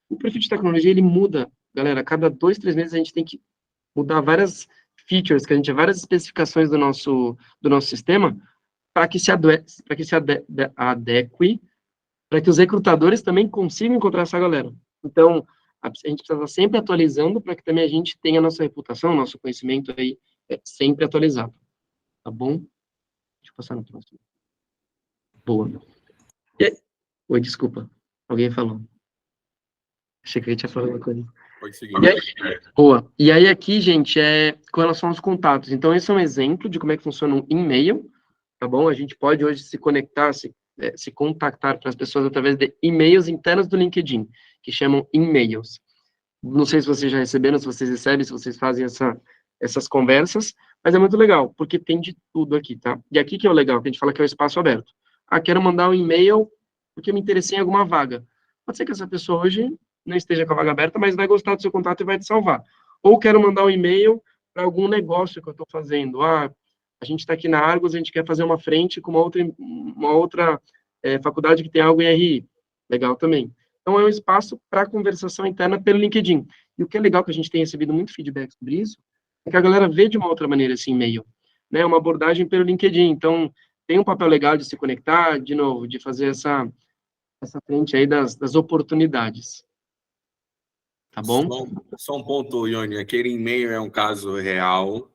O perfil de tecnologia, ele muda, galera, a cada 2, 3 meses a gente tem que mudar várias features, várias especificações do nosso sistema, para que se adeque, para que os recrutadores também consigam encontrar essa galera. Então, a gente precisa estar sempre atualizando, para que também a gente tenha a nossa reputação, nosso conhecimento aí sempre atualizado. Tá bom? Deixa eu passar no próximo. Boa. Oi, desculpa. Alguém falou. Achei que a gente ia falar uma coisa. Pode seguir. Boa. E aí aqui, gente, com relação aos contatos. Então, esse é um exemplo de como é que funciona um e-mail, tá bom? A gente pode hoje se conectar, se contactar para as pessoas através de e-mails internos do LinkedIn, que chamam e-mails. Não sei se vocês já receberam, se vocês recebem, se vocês fazem essas conversas, mas é muito legal, porque tem de tudo aqui, tá? E aqui que é o legal, que a gente fala que é o espaço aberto. Quero mandar um e-mail porque eu me interessei em alguma vaga. Pode ser que essa pessoa hoje não esteja com a vaga aberta, mas vai gostar do seu contato e vai te salvar. Ou quero mandar um e-mail para algum negócio que eu estou fazendo. A gente está aqui na Argos, a gente quer fazer uma frente com uma outra faculdade que tem algo em RI. Legal também. Então, é um espaço para conversação interna pelo LinkedIn. E o que é legal, que a gente tem recebido muito feedback sobre isso, é que a galera vê de uma outra maneira esse e-mail, né? Uma abordagem pelo LinkedIn. Então, tem um papel legal de se conectar, de novo, de fazer essa frente aí das oportunidades. Tá bom? Só um ponto, Ione. Aquele e-mail é um caso real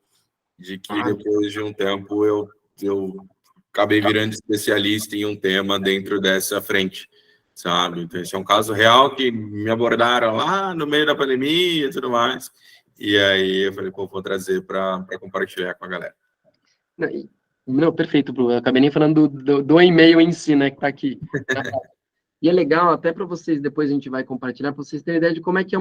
de que depois de um tempo eu acabei virando especialista em um tema dentro dessa frente, sabe? Então, esse é um caso real que me abordaram lá no meio da pandemia e tudo mais. E aí eu falei, vou trazer para compartilhar com a galera. Não, perfeito, Bruno. Eu acabei nem falando do e-mail em si, né, que tá aqui. E é legal, até para vocês, depois a gente vai compartilhar, para vocês terem ideia de como é que é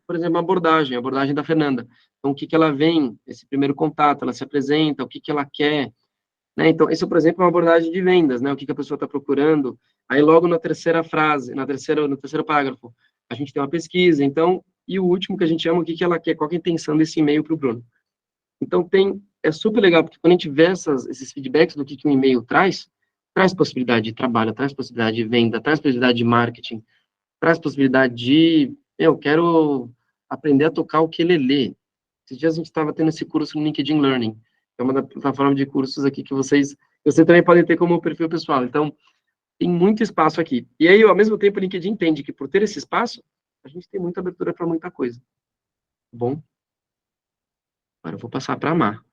por exemplo, a abordagem da Fernanda. Então, o que ela vem, esse primeiro contato, ela se apresenta, o que ela quer, né? Então, isso, por exemplo, é uma abordagem de vendas, né? O que a pessoa está procurando. Aí, logo na terceira frase, no terceiro parágrafo, a gente tem uma pesquisa, então, e o último que a gente chama, o que ela quer, qual que é a intenção desse e-mail para o Bruno. Então, é super legal, porque quando a gente vê esses feedbacks do que um e-mail traz possibilidade de trabalho, traz possibilidade de venda, traz possibilidade de marketing, traz possibilidade de, eu quero aprender a tocar o ukulele. Esses dias a gente estava tendo esse curso no LinkedIn Learning, que é uma da plataforma de cursos aqui que vocês também podem ter como perfil pessoal. Então, tem muito espaço aqui. E aí, ao mesmo tempo, o LinkedIn entende que por ter esse espaço, a gente tem muita abertura para muita coisa. Tá bom? Agora eu vou passar para a Mar.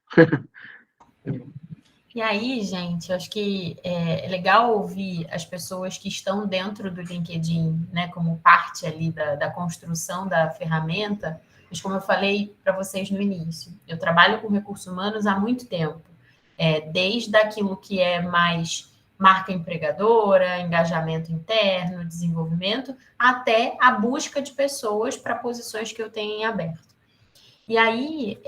E aí, gente, eu acho que é legal ouvir as pessoas que estão dentro do LinkedIn, né, como parte ali da construção da ferramenta, mas como eu falei para vocês no início, eu trabalho com recursos humanos há muito tempo, desde aquilo que é mais marca empregadora, engajamento interno, desenvolvimento, até a busca de pessoas para posições que eu tenho em aberto. E aí,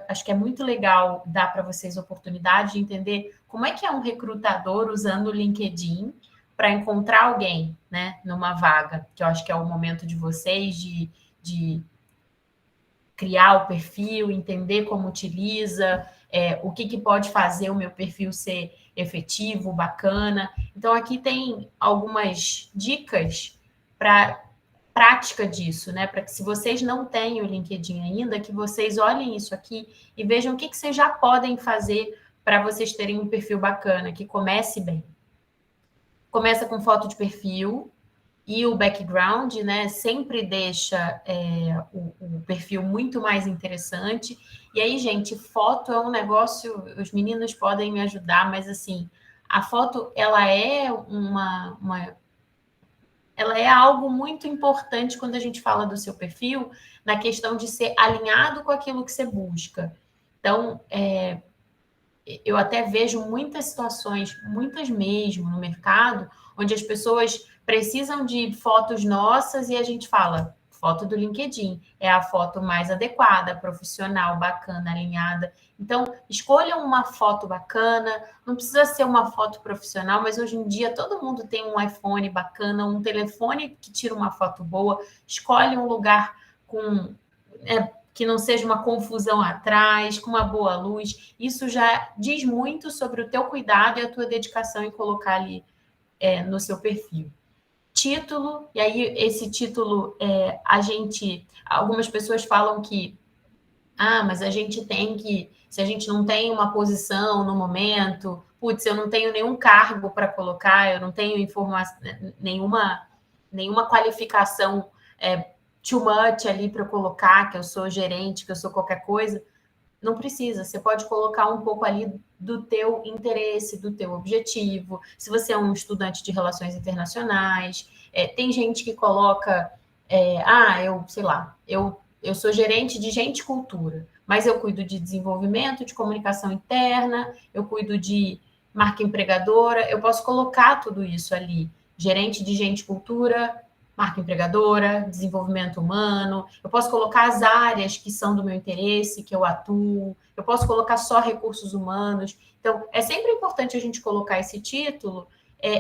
acho que é muito legal dar para vocês a oportunidade de entender como é que é um recrutador usando o LinkedIn para encontrar alguém, né, numa vaga, que eu acho que é o momento de vocês de criar o perfil, entender como utiliza, o que pode fazer o meu perfil ser efetivo, bacana. Então, aqui tem algumas dicas para prática disso, né? Para que, se vocês não têm o LinkedIn ainda, que vocês olhem isso aqui e vejam o que vocês já podem fazer para vocês terem um perfil bacana, que comece bem. começa com foto de perfil e o background, né, sempre deixa o perfil muito mais interessante. E aí, gente, foto é um negócio, os meninos podem me ajudar, mas assim, a foto, ela é ela é algo muito importante quando a gente fala do seu perfil, na questão de ser alinhado com aquilo que você busca. Então, eu até vejo muitas situações, muitas mesmo, no mercado, onde as pessoas precisam de fotos nossas e a gente fala, foto do LinkedIn, é a foto mais adequada, profissional, bacana, alinhada. Então, escolham uma foto bacana, não precisa ser uma foto profissional, mas hoje em dia todo mundo tem um iPhone bacana, um telefone que tira uma foto boa, escolhe um lugar com que não seja uma confusão atrás, com uma boa luz. Isso já diz muito sobre o teu cuidado e a tua dedicação em colocar ali no seu perfil. Título, e aí esse título, algumas pessoas falam que, mas a gente tem que, se a gente não tem uma posição no momento, putz, eu não tenho nenhum cargo para colocar, eu não tenho nenhuma qualificação too much ali para colocar, que eu sou gerente, que eu sou qualquer coisa. Não precisa, você pode colocar um pouco ali do teu interesse, do teu objetivo. Se você é um estudante de relações internacionais, tem gente que coloca, eu sou gerente de gente e cultura, mas eu cuido de desenvolvimento, de comunicação interna, eu cuido de marca empregadora, eu posso colocar tudo isso ali. Gerente de gente e cultura, marca empregadora, desenvolvimento humano, eu posso colocar as áreas que são do meu interesse, que eu atuo, eu posso colocar só recursos humanos. Então, é sempre importante a gente colocar esse título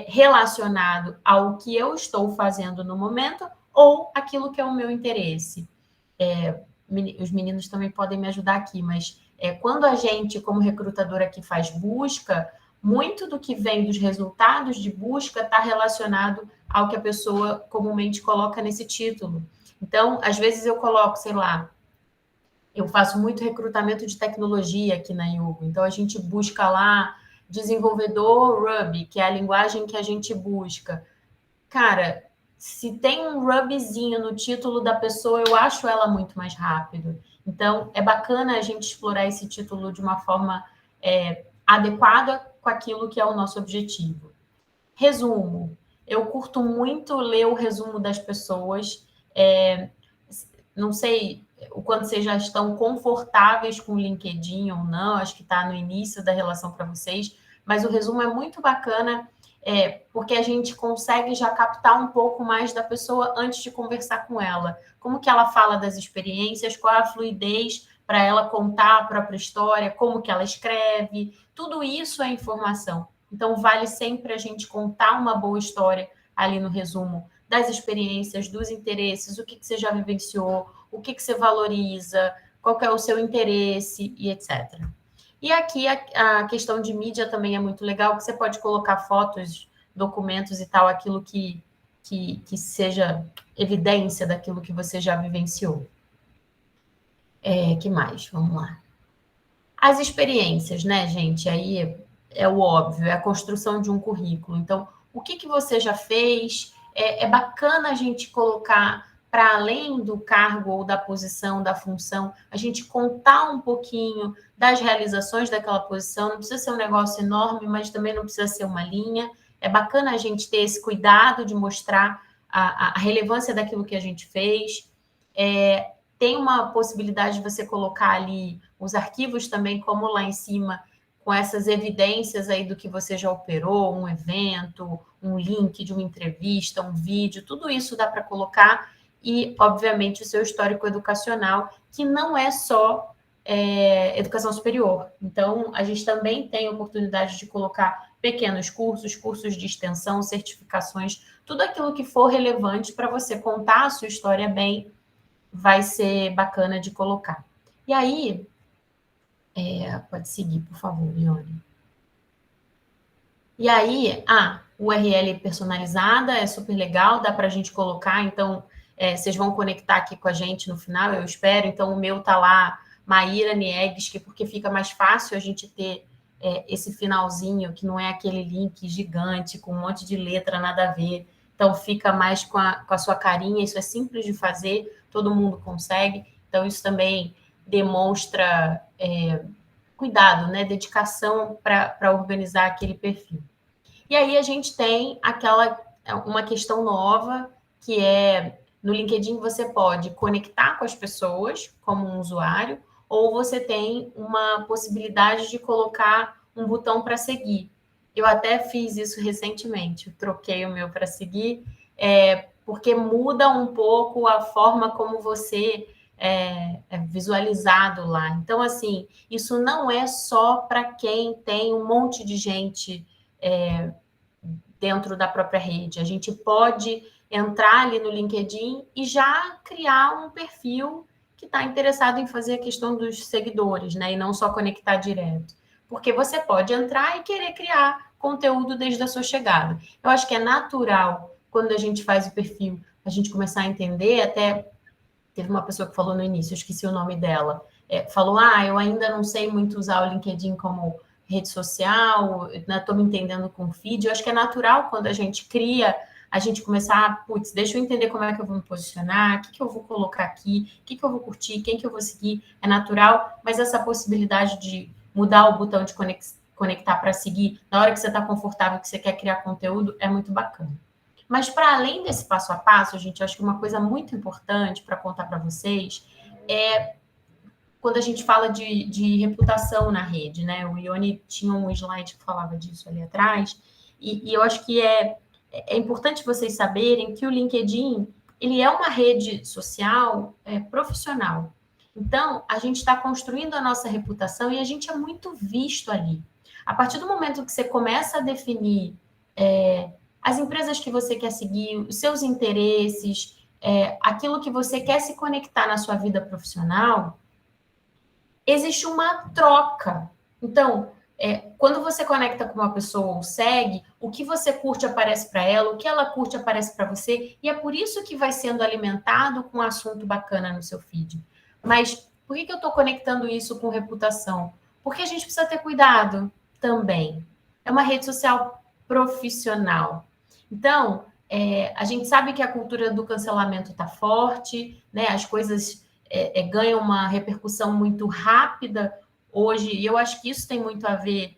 relacionado ao que eu estou fazendo no momento ou aquilo que é o meu interesse. Os meninos também podem me ajudar aqui, mas quando a gente, como recrutadora que faz busca, muito do que vem dos resultados de busca está relacionado ao que a pessoa comumente coloca nesse título. Então, às vezes eu coloco, sei lá, eu faço muito recrutamento de tecnologia aqui na Yugo, então a gente busca lá desenvolvedor Ruby, que é a linguagem que a gente busca. Cara, se tem um Rubyzinho no título da pessoa, eu acho ela muito mais rápido. Então, é bacana a gente explorar esse título de uma forma adequada com aquilo que é o nosso objetivo. Resumo. Eu curto muito ler o resumo das pessoas. Não sei o quanto vocês já estão confortáveis com o LinkedIn ou não, acho que está no início da relação para vocês, mas o resumo é muito bacana, porque a gente consegue já captar um pouco mais da pessoa antes de conversar com ela. Como que ela fala das experiências, qual é a fluidez para ela contar a própria história, como que ela escreve, tudo isso é informação. Então, vale sempre a gente contar uma boa história ali no resumo das experiências, dos interesses, o que você já vivenciou, o que você valoriza, qual que é o seu interesse e etc. E aqui a questão de mídia também é muito legal, que você pode colocar fotos, documentos e tal, aquilo que seja evidência daquilo que você já vivenciou. Que mais? Vamos lá. As experiências, né, gente? Aí é o óbvio, é a construção de um currículo. Então, o que você já fez? É bacana a gente colocar, para além do cargo ou da posição, da função, a gente contar um pouquinho das realizações daquela posição. Não precisa ser um negócio enorme, mas também não precisa ser uma linha. É bacana a gente ter esse cuidado de mostrar a relevância daquilo que a gente fez. Tem uma possibilidade de você colocar ali os arquivos também, como lá em cima, com essas evidências aí do que você já operou, um evento, um link de uma entrevista, um vídeo, tudo isso dá para colocar. E, obviamente, o seu histórico educacional, que não é só educação superior. Então, a gente também tem a oportunidade de colocar pequenos cursos, cursos de extensão, certificações, tudo aquilo que for relevante para você contar a sua história bem, vai ser bacana de colocar. E aí, pode seguir, por favor, Ione. E aí, URL personalizada é super legal, dá para a gente colocar, então, vocês vão conectar aqui com a gente no final, eu espero, então o meu tá lá, Maíra Niegues, porque fica mais fácil a gente ter esse finalzinho, que não é aquele link gigante, com um monte de letra, nada a ver. Então, fica mais com a sua carinha, isso é simples de fazer, todo mundo consegue. Então, isso também demonstra cuidado, né? Dedicação para organizar aquele perfil. E aí a gente tem uma questão nova, que é, no LinkedIn você pode conectar com as pessoas como um usuário, ou você tem uma possibilidade de colocar um botão para seguir. Eu até fiz isso recentemente, eu troquei o meu para seguir, porque muda um pouco a forma como você é visualizado lá. Então, assim, isso não é só para quem tem um monte de gente dentro da própria rede. A gente pode entrar ali no LinkedIn e já criar um perfil que está interessado em fazer a questão dos seguidores, né? E não só conectar direto. Porque você pode entrar e querer criar conteúdo desde a sua chegada. Eu acho que é natural, quando a gente faz o perfil, a gente começar a entender, até teve uma pessoa que falou no início, eu esqueci o nome dela, falou, eu ainda não sei muito usar o LinkedIn como rede social, estou me entendendo com feed. Eu acho que é natural quando a gente cria, a gente começar, deixa eu entender como é que eu vou me posicionar, o que eu vou colocar aqui, o que eu vou curtir, quem que eu vou seguir, é natural, mas essa possibilidade de mudar o botão de conectar para seguir, na hora que você está confortável, que você quer criar conteúdo, é muito bacana. Mas, para além desse passo a passo, gente, eu acho que uma coisa muito importante para contar para vocês é quando a gente fala de reputação na rede, né? O Ione tinha um slide que falava disso ali atrás, e eu acho que é importante vocês saberem que o LinkedIn, ele é uma rede social profissional. Então, a gente está construindo a nossa reputação e a gente é muito visto ali. A partir do momento que você começa a definir as empresas que você quer seguir, os seus interesses, aquilo que você quer se conectar na sua vida profissional, existe uma troca. Então, quando você conecta com uma pessoa ou segue, o que você curte aparece para ela, o que ela curte aparece para você, e é por isso que vai sendo alimentado com um assunto bacana no seu feed. Mas por que eu estou conectando isso com reputação? Porque a gente precisa ter cuidado também. É uma rede social profissional. Então, a gente sabe que a cultura do cancelamento está forte, né? As coisas ganham uma repercussão muito rápida hoje, e eu acho que isso tem muito a ver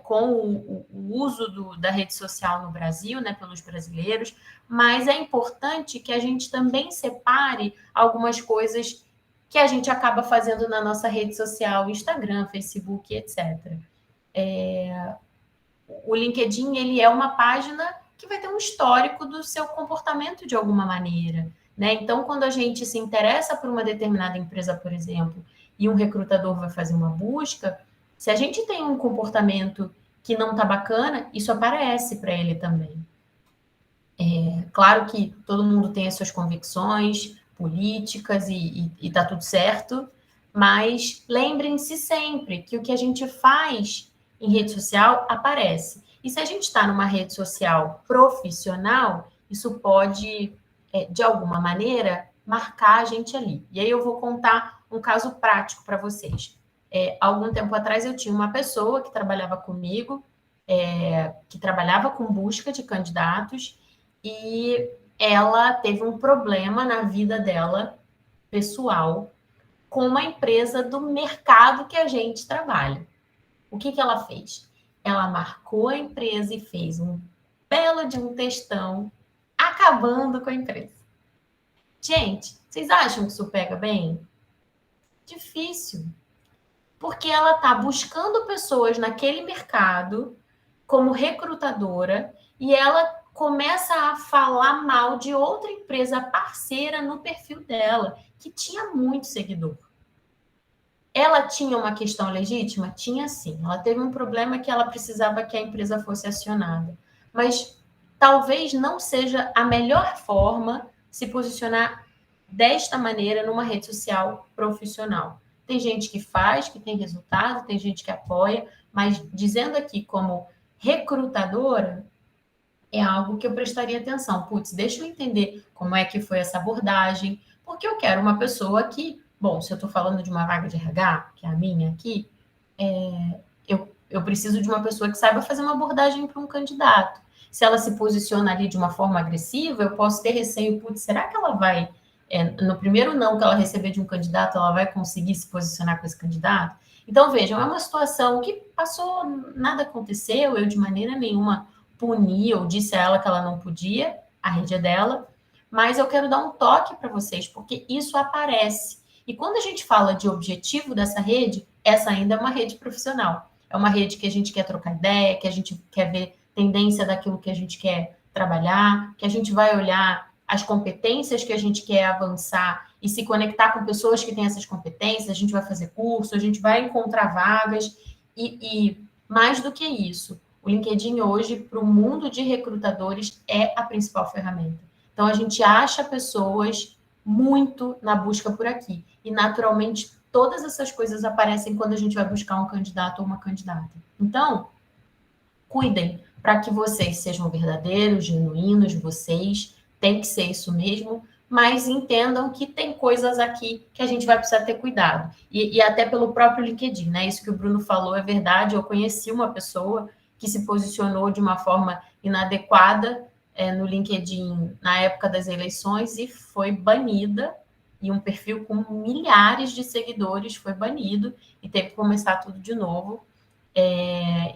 com o uso da rede social no Brasil, né, pelos brasileiros, mas é importante que a gente também separe algumas coisas que a gente acaba fazendo na nossa rede social, Instagram, Facebook, etc. O LinkedIn, ele é uma página que vai ter um histórico do seu comportamento de alguma maneira, né? Então, quando a gente se interessa por uma determinada empresa, por exemplo, e um recrutador vai fazer uma busca, se a gente tem um comportamento que não está bacana, isso aparece para ele também. Claro que todo mundo tem as suas convicções políticas e está tudo certo, mas lembrem-se sempre que o que a gente faz em rede social aparece. E se a gente está numa rede social profissional, isso pode, de alguma maneira, marcar a gente ali. E aí eu vou contar um caso prático para vocês. Algum tempo atrás eu tinha uma pessoa que trabalhava comigo, que trabalhava com busca de candidatos, e ela teve um problema na vida dela, pessoal, com uma empresa do mercado que a gente trabalha. O que ela fez? Ela marcou a empresa e fez um belo de um textão acabando com a empresa. Gente, vocês acham que isso pega bem? Difícil. Porque ela está buscando pessoas naquele mercado como recrutadora e ela começa a falar mal de outra empresa parceira no perfil dela, que tinha muito seguidor. Ela tinha uma questão legítima? Tinha sim. Ela teve um problema que ela precisava que a empresa fosse acionada. Mas talvez não seja a melhor forma se posicionar desta maneira numa rede social profissional. Tem gente que faz, que tem resultado, tem gente que apoia, mas dizendo aqui como recrutadora, é algo que eu prestaria atenção. Deixa eu entender como é que foi essa abordagem, porque eu quero uma pessoa que, bom, se eu estou falando de uma vaga de RH, que é a minha aqui, eu eu preciso de uma pessoa que saiba fazer uma abordagem para um candidato. Se ela se posiciona ali de uma forma agressiva, eu posso ter receio, putz, será que ela vai, no primeiro não que ela receber de um candidato, ela vai conseguir se posicionar com esse candidato? Então, vejam, é uma situação que passou, nada aconteceu, eu de maneira nenhuma puni ou disse a ela que ela não podia, a rede é dela, mas eu quero dar um toque para vocês, porque isso aparece. E quando a gente fala de objetivo dessa rede, essa ainda é uma rede profissional. É uma rede que a gente quer trocar ideia, que a gente quer ver tendência daquilo que a gente quer trabalhar, que a gente vai olhar as competências que a gente quer avançar e se conectar com pessoas que têm essas competências, a gente vai fazer curso, a gente vai encontrar vagas e mais do que isso, o LinkedIn hoje, para o mundo de recrutadores, é a principal ferramenta. Então, a gente acha pessoas muito na busca por aqui. E, naturalmente, todas essas coisas aparecem quando a gente vai buscar um candidato ou uma candidata. Então, cuidem para que vocês sejam verdadeiros, genuínos, vocês, tem que ser isso mesmo, mas entendam que tem coisas aqui que a gente vai precisar ter cuidado. E até pelo próprio LinkedIn, né? Isso que o Bruno falou é verdade. Eu conheci uma pessoa que se posicionou de uma forma inadequada no LinkedIn na época das eleições e foi banida, e um perfil com milhares de seguidores foi banido e teve que começar tudo de novo.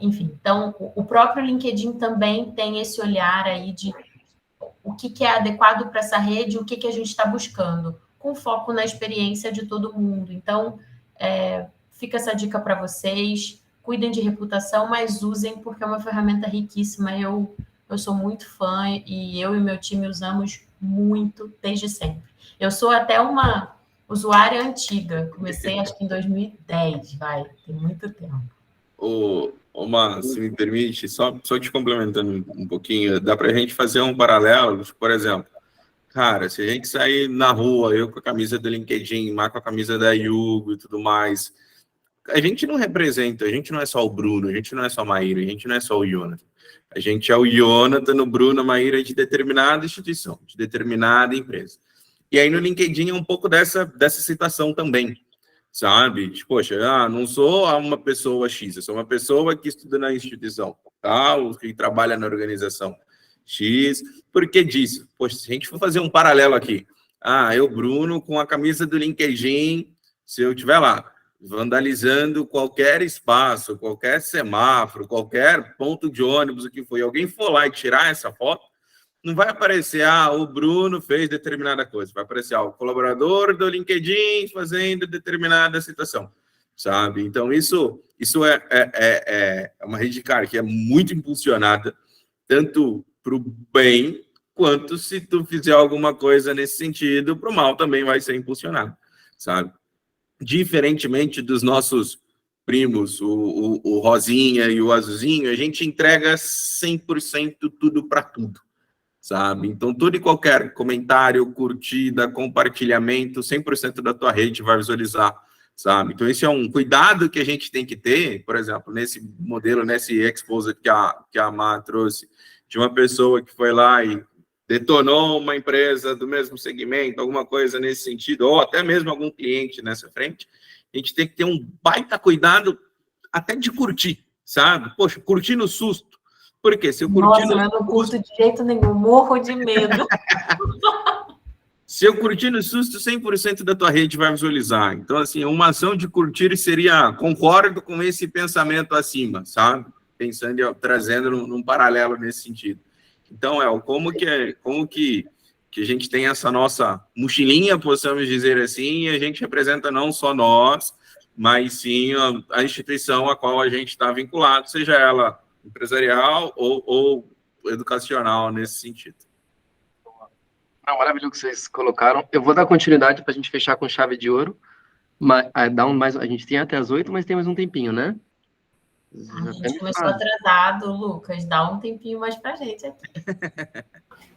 Enfim, então, o próprio LinkedIn também tem esse olhar aí de o que é adequado para essa rede, o que a gente está buscando, com foco na experiência de todo mundo. Então, fica essa dica para vocês, cuidem de reputação, mas usem, porque é uma ferramenta riquíssima. Eu sou muito fã e eu e meu time usamos muito desde sempre. Eu sou até uma usuária antiga, comecei acho que em 2010, tem muito tempo. Se me permite, só te complementando um pouquinho, dá para a gente fazer um paralelo, por exemplo, cara, se a gente sair na rua, eu com a camisa do LinkedIn, Mar com a camisa da Yugo e tudo mais, a gente não representa, a gente não é só o Bruno, a gente não é só a Maíra, a gente não é só o Jonathan. A gente é o Jonathan, o Bruno, a Maíra de determinada instituição, de determinada empresa. E aí no LinkedIn é um pouco dessa situação também, sabe? Tipo, poxa, não sou uma pessoa X, eu sou uma pessoa que estuda na instituição tal, que trabalha na organização X. Por que disso? Poxa, se a gente for fazer um paralelo aqui, eu, Bruno, com a camisa do LinkedIn, se eu estiver lá, vandalizando qualquer espaço, qualquer semáforo, qualquer ponto de ônibus, o que for, e alguém for lá e tirar essa foto, não vai aparecer, o Bruno fez determinada coisa. Vai aparecer, o colaborador do LinkedIn fazendo determinada situação, sabe? Então, isso é uma rede, cara, que é muito impulsionada, tanto para o bem, quanto se tu fizer alguma coisa nesse sentido, para o mal também vai ser impulsionado, sabe? Diferentemente dos nossos primos, o Rosinha e o Azulzinho, a gente entrega 100% tudo para tudo, sabe? Então, todo e qualquer comentário, curtida, compartilhamento, 100% da tua rede vai visualizar, sabe? Então, esse é um cuidado que a gente tem que ter, por exemplo, nesse modelo, nesse Exposed que a Má trouxe, de uma pessoa que foi lá e detonou uma empresa do mesmo segmento, alguma coisa nesse sentido, ou até mesmo algum cliente nessa frente, a gente tem que ter um baita cuidado até de curtir, sabe? Poxa, curtir no susto. Por quê? Se eu curtir Nossa, eu não curto de jeito nenhum, morro de medo. Se eu curtir no susto, 100% da tua rede vai visualizar. Então, assim, uma ação de curtir seria, concordo com esse pensamento acima, sabe? Pensando, trazendo num paralelo nesse sentido. Então, como que a gente tem essa nossa mochilinha, possamos dizer assim, e a gente representa não só nós, mas sim a instituição a qual a gente está vinculado, seja ela empresarial ou educacional nesse sentido. Maravilhoso que vocês colocaram. Eu vou dar continuidade para a gente fechar com chave de ouro. A gente tem até as 8, mas tem mais um tempinho, né? A gente começou atrasado, Lucas. Dá um tempinho mais pra gente aqui.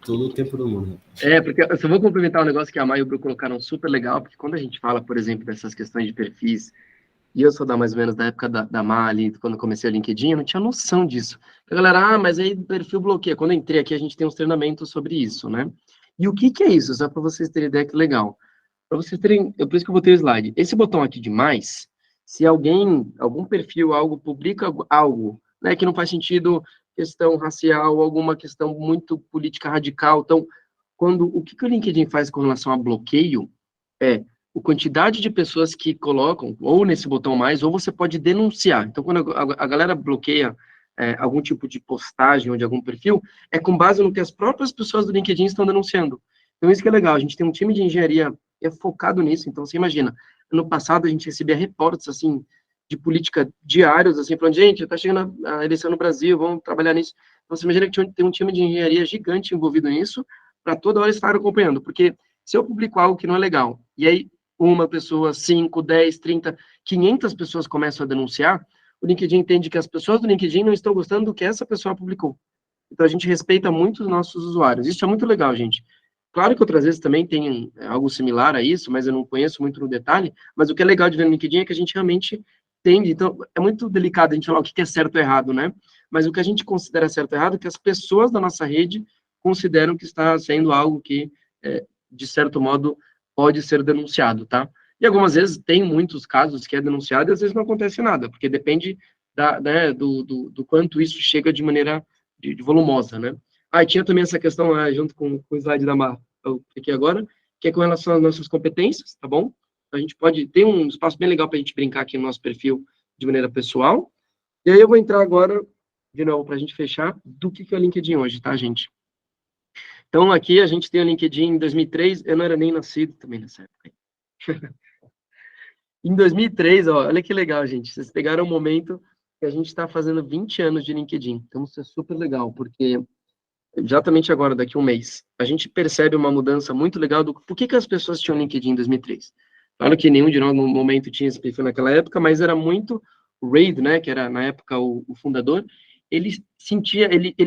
Todo o tempo do mundo. Porque eu só vou complementar um negócio que a Mai e o Bruno colocaram super legal, porque quando a gente fala, por exemplo, dessas questões de perfis, e eu sou mais ou menos da época da Mali, quando eu comecei o LinkedIn, eu não tinha noção disso. A galera, mas aí o perfil bloqueia. Quando eu entrei aqui, a gente tem uns treinamentos sobre isso, né? E o que é isso? Só para vocês terem ideia que legal. Para vocês terem, por isso que eu botei o slide. Esse botão aqui de mais, se algum perfil, algo publica algo, né, que não faz sentido, questão racial, alguma questão muito política radical. Então, o que o LinkedIn faz com relação a bloqueio é a quantidade de pessoas que colocam, ou nesse botão mais, ou você pode denunciar. Então, quando a galera bloqueia algum tipo de postagem ou de algum perfil, é com base no que as próprias pessoas do LinkedIn estão denunciando. Então, isso que é legal. A gente tem um time de engenharia focado nisso. Então, você imagina, no passado a gente recebia reportes, assim, de política diários, assim, falando, gente, está chegando a eleição no Brasil, vamos trabalhar nisso. Então, você imagina que tem um time de engenharia gigante envolvido nisso, para toda hora estar acompanhando, porque se eu publico algo que não é legal, e aí uma pessoa, 5, 10, 30, 500 pessoas começam a denunciar, o LinkedIn entende que as pessoas do LinkedIn não estão gostando do que essa pessoa publicou. Então, a gente respeita muito os nossos usuários. Isso é muito legal, gente. Claro que outras vezes também tem algo similar a isso, mas eu não conheço muito no detalhe, mas o que é legal de ver no LinkedIn é que a gente realmente entende. Então, é muito delicado a gente falar o que é certo ou errado, né? Mas o que a gente considera certo ou errado é que as pessoas da nossa rede consideram que está sendo algo que, de certo modo, pode ser denunciado, tá? E algumas vezes tem muitos casos que é denunciado e às vezes não acontece nada, porque depende do quanto isso chega de maneira de volumosa, né? Ah, e tinha também essa questão, junto com o slide da Mar, aqui agora, que é com relação às nossas competências, tá bom? A gente pode ter um espaço bem legal para a gente brincar aqui no nosso perfil de maneira pessoal. E aí eu vou entrar agora, de novo, para a gente fechar, do que é o LinkedIn hoje, tá, gente? Então, aqui a gente tem o LinkedIn em 2003, eu não era nem nascido também nessa época. Em 2003, ó, olha que legal, gente, vocês pegaram um momento que a gente está fazendo 20 anos de LinkedIn, então isso é super legal, porque exatamente agora, daqui a um mês, a gente percebe uma mudança muito legal do por que as pessoas tinham LinkedIn em 2003. Claro que nenhum de nós no momento tinha esse perfil naquela época, mas era muito Reid, né, que era na época o fundador, ele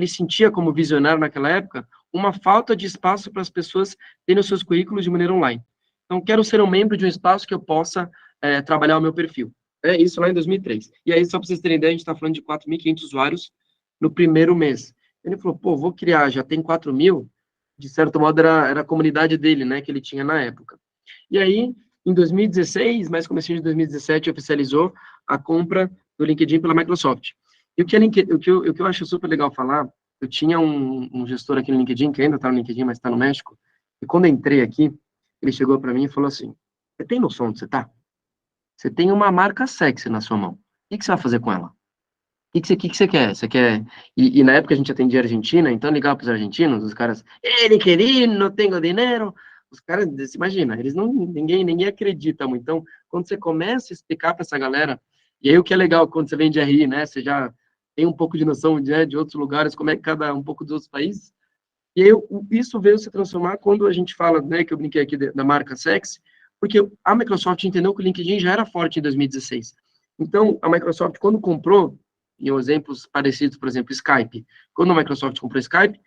sentia como visionário naquela época uma falta de espaço para as pessoas terem os seus currículos de maneira online. Então, quero ser um membro de um espaço que eu possa trabalhar o meu perfil. É isso lá em 2003. E aí, só para vocês terem ideia, a gente está falando de 4.500 usuários no primeiro mês. Ele falou, pô, vou criar, já tem 4.000, de certo modo era a comunidade dele, né, que ele tinha na época. E aí, em 2016, mais comecinho de 2017, oficializou a compra do LinkedIn pela Microsoft. E o que eu acho super legal falar, eu tinha um gestor aqui no LinkedIn, que ainda está no LinkedIn, mas está no México, e quando eu entrei aqui, ele chegou para mim e falou assim, você tem noção onde você está? Você tem uma marca sexy na sua mão. O que você vai fazer com ela? O que você quer? Você quer... E na época a gente atendia a Argentina, então ligava para os argentinos, os caras, LinkedIn, não tenho dinheiro. Os caras, você imagina, eles não, ninguém acredita muito. Então, quando você começa a explicar para essa galera, e aí o que é legal quando você vem de RI, né? Você já tem um pouco de noção de outros lugares, como é que um pouco dos outros países. E aí, isso veio se transformar quando a gente fala, né, que eu brinquei aqui da marca sexy, porque a Microsoft entendeu que o LinkedIn já era forte em 2016. Então, a Microsoft, quando comprou, em exemplos parecidos, por exemplo, Skype. Quando a Microsoft comprou Skype,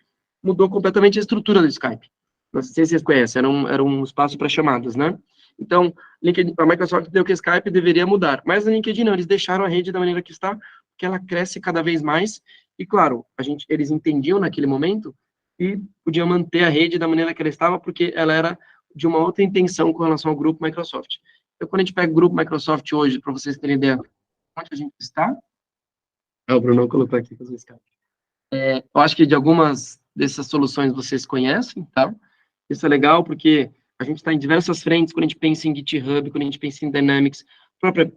mudou completamente a estrutura do Skype. Não sei se vocês conhecem, era um espaço para chamadas, né? Então, a Microsoft deu que o Skype deveria mudar, mas no LinkedIn não, eles deixaram a rede da maneira que está, porque ela cresce cada vez mais, e claro, eles entendiam naquele momento e podiam manter a rede da maneira que ela estava, porque ela era de uma outra intenção com relação ao grupo Microsoft. Então, quando a gente pega o grupo Microsoft hoje, para vocês terem ideia onde a gente está, o Bruno colocou aqui, fazer Skype. Eu acho que de algumas dessas soluções vocês conhecem, tá? Isso é legal porque a gente está em diversas frentes, quando a gente pensa em GitHub, quando a gente pensa em Dynamics, própria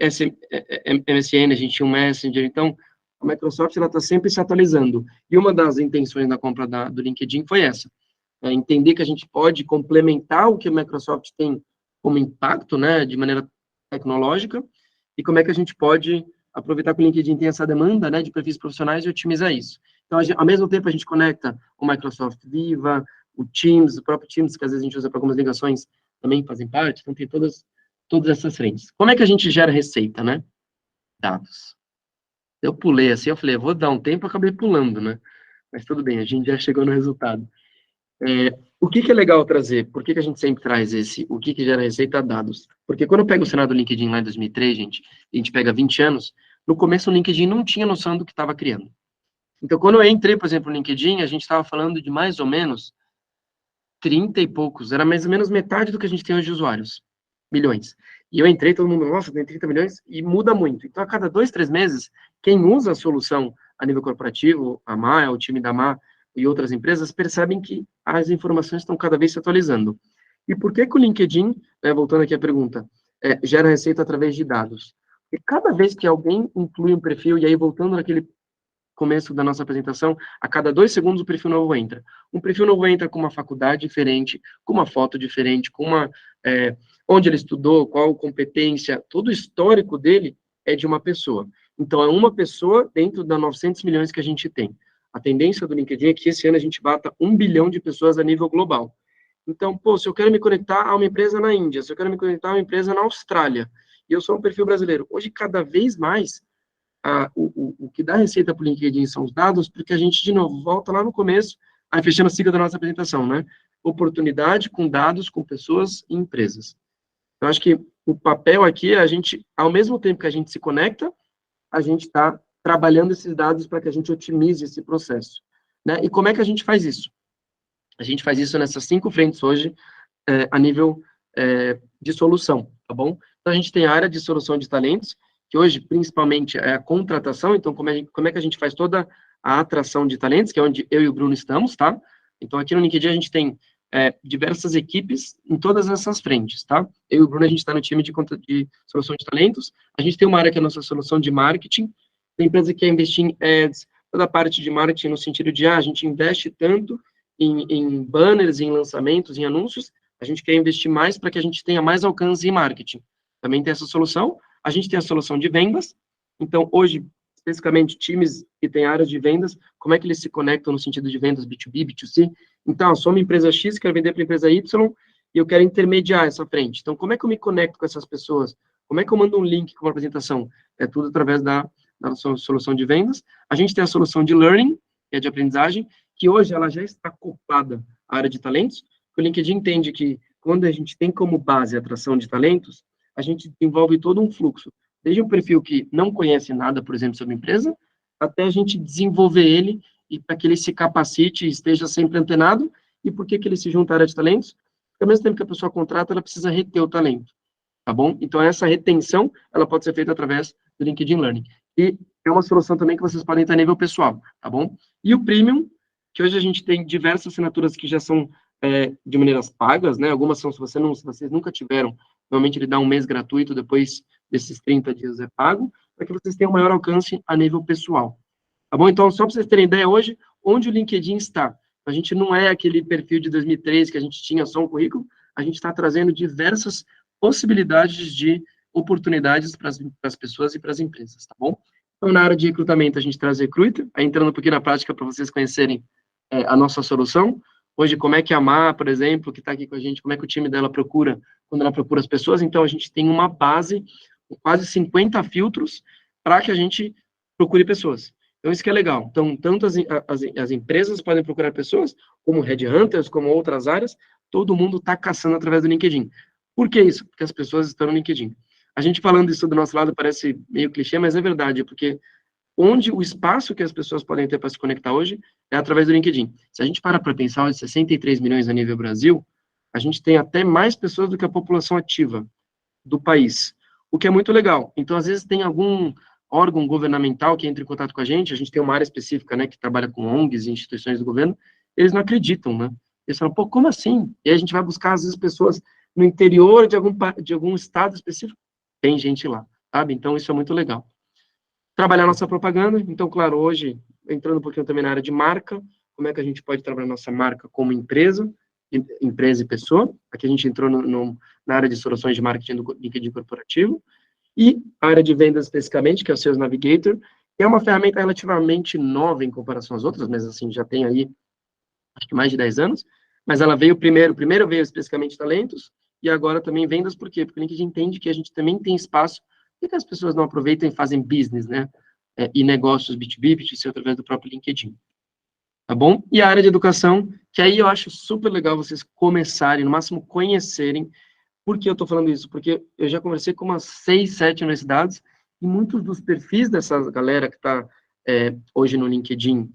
MSN, a gente tinha um Messenger, então a Microsoft ela está sempre se atualizando. E uma das intenções da compra do LinkedIn foi essa, entender que a gente pode complementar o que a Microsoft tem como impacto, né, de maneira tecnológica, e como é que a gente pode aproveitar que o LinkedIn tem essa demanda, né, de perfis profissionais e otimizar isso. Então, ao mesmo tempo, a gente conecta o Microsoft Viva, o Teams, o próprio Teams, que às vezes a gente usa para algumas ligações, também fazem parte, então tem todas essas frentes. Como é que a gente gera receita, né? Dados. Eu pulei assim, eu falei, eu vou dar um tempo, acabei pulando, né? Mas tudo bem, a gente já chegou no resultado. O que é legal trazer? Por que a gente sempre traz o que gera receita? Dados. Porque quando eu pego o cenário do LinkedIn lá em 2003, gente, a gente pega 20 anos, no começo o LinkedIn não tinha noção do que estava criando. Então, quando eu entrei, por exemplo, no LinkedIn, a gente estava falando de mais ou menos 30 e poucos, era mais ou menos metade do que a gente tem hoje de usuários, milhões. E eu entrei, todo mundo, nossa, tem 30 milhões, e muda muito. Então, a cada 2, 3 meses, quem usa a solução a nível corporativo, a MA, o time da MA e outras empresas, percebem que as informações estão cada vez se atualizando. E por que que o LinkedIn, né, voltando aqui à pergunta, gera receita através de dados? Porque cada vez que alguém inclui um perfil, e aí voltando naquele começo da nossa apresentação, a cada 2 segundos o perfil novo entra. Um perfil novo entra com uma faculdade diferente, com uma foto diferente, com uma onde ele estudou, qual competência, todo o histórico dele é de uma pessoa. Então, é uma pessoa dentro da 900 milhões que a gente tem. A tendência do LinkedIn é que esse ano a gente bata 1 bilhão de pessoas a nível global. Então, pô, se eu quero me conectar a uma empresa na Índia, se eu quero me conectar a uma empresa na Austrália, e eu sou um perfil brasileiro, hoje, cada vez mais, o que dá receita para o LinkedIn são os dados, porque a gente, de novo, volta lá no começo, aí fechando a sigla da nossa apresentação, né? Oportunidade com dados, com pessoas e empresas. Eu acho que o papel aqui é a gente, ao mesmo tempo que a gente se conecta, a gente está trabalhando esses dados para que a gente otimize esse processo, né? E como é que a gente faz isso? A gente faz isso nessas 5 frentes hoje, a nível de solução, tá bom? Então, a gente tem a área de solução de talentos, que hoje, principalmente, é a contratação. Então, como é que a gente faz toda a atração de talentos, que é onde eu e o Bruno estamos, tá? Então, aqui no LinkedIn, a gente tem diversas equipes em todas essas frentes, tá? Eu e o Bruno, a gente está no time de solução de talentos. A gente tem uma área que é a nossa solução de marketing. Tem empresa que quer investir em ads, toda a parte de marketing no sentido de, a gente investe tanto em banners, em lançamentos, em anúncios, a gente quer investir mais para que a gente tenha mais alcance em marketing. Também tem essa solução. A gente tem a solução de vendas. Então, hoje, especificamente, times que têm áreas de vendas, como é que eles se conectam no sentido de vendas B2B, B2C? Então, eu sou uma empresa X, quero vender para a empresa Y, e eu quero intermediar essa frente. Então, como é que eu me conecto com essas pessoas? Como é que eu mando um link com uma apresentação? É tudo através da solução de vendas. A gente tem a solução de learning, que é de aprendizagem, que hoje ela já está acoplada à área de talentos. O LinkedIn entende que quando a gente tem como base a atração de talentos, a gente desenvolve todo um fluxo, desde um perfil que não conhece nada, por exemplo, sobre a empresa, até a gente desenvolver ele e para que ele se capacite e esteja sempre antenado. E por que que ele se junta à área de talentos? Porque ao mesmo tempo que a pessoa contrata, ela precisa reter o talento, tá bom? Então, essa retenção, ela pode ser feita através do LinkedIn Learning. E é uma solução também que vocês podem ter a nível pessoal, tá bom? E o Premium, que hoje a gente tem diversas assinaturas que já são de maneiras pagas, né? Algumas são, se vocês nunca tiveram, normalmente ele dá um mês gratuito, depois desses 30 dias é pago, para que vocês tenham maior alcance a nível pessoal. Tá bom? Então, só para vocês terem ideia hoje, onde o LinkedIn está. A gente não é aquele perfil de 2013 que a gente tinha só um currículo, a gente está trazendo diversas possibilidades de oportunidades para as pessoas e para as empresas, tá bom? Então, na área de recrutamento, a gente traz Recruiter, aí entrando um pouquinho na prática para vocês conhecerem a nossa solução. Hoje, como é que a Má, por exemplo, que está aqui com a gente, como é que o time dela procura, quando ela procura as pessoas? Então, a gente tem uma base com quase 50 filtros para que a gente procure pessoas. Então, isso que é legal. Então, tanto as empresas podem procurar pessoas, como headhunters, como outras áreas, todo mundo está caçando através do LinkedIn. Por que isso? Porque as pessoas estão no LinkedIn. A gente falando isso do nosso lado parece meio clichê, mas é verdade, porque onde o espaço que as pessoas podem ter para se conectar hoje é através do LinkedIn. Se a gente para pensar, hoje, 63 milhões a nível Brasil, a gente tem até mais pessoas do que a população ativa do país, o que é muito legal. Então, às vezes, tem algum órgão governamental que entra em contato com a gente tem uma área específica, né, que trabalha com ONGs e instituições do governo, eles não acreditam, né? Eles falam, pô, como assim? E aí a gente vai buscar, às vezes, pessoas no interior de algum estado específico, tem gente lá, sabe? Então, isso é muito legal. Trabalhar nossa propaganda, então, claro, hoje, entrando um pouquinho também na área de marca, como é que a gente pode trabalhar nossa marca como empresa e pessoa. Aqui a gente entrou na área de soluções de marketing do LinkedIn corporativo, e a área de vendas especificamente, que é o Sales Navigator, que é uma ferramenta relativamente nova em comparação às outras, mas assim, já tem aí, acho que mais de 10 anos, mas ela veio primeiro veio especificamente talentos, e agora também vendas, por quê? Porque o LinkedIn entende que a gente também tem espaço, por que as pessoas não aproveitam e fazem business, né? E negócios B2B, B2C, através do próprio LinkedIn. Tá bom? E a área de educação, que aí eu acho super legal vocês começarem, no máximo conhecerem. Por que eu estou falando isso? Porque eu já conversei com umas 6, 7 universidades, e muitos dos perfis dessa galera que está hoje no LinkedIn,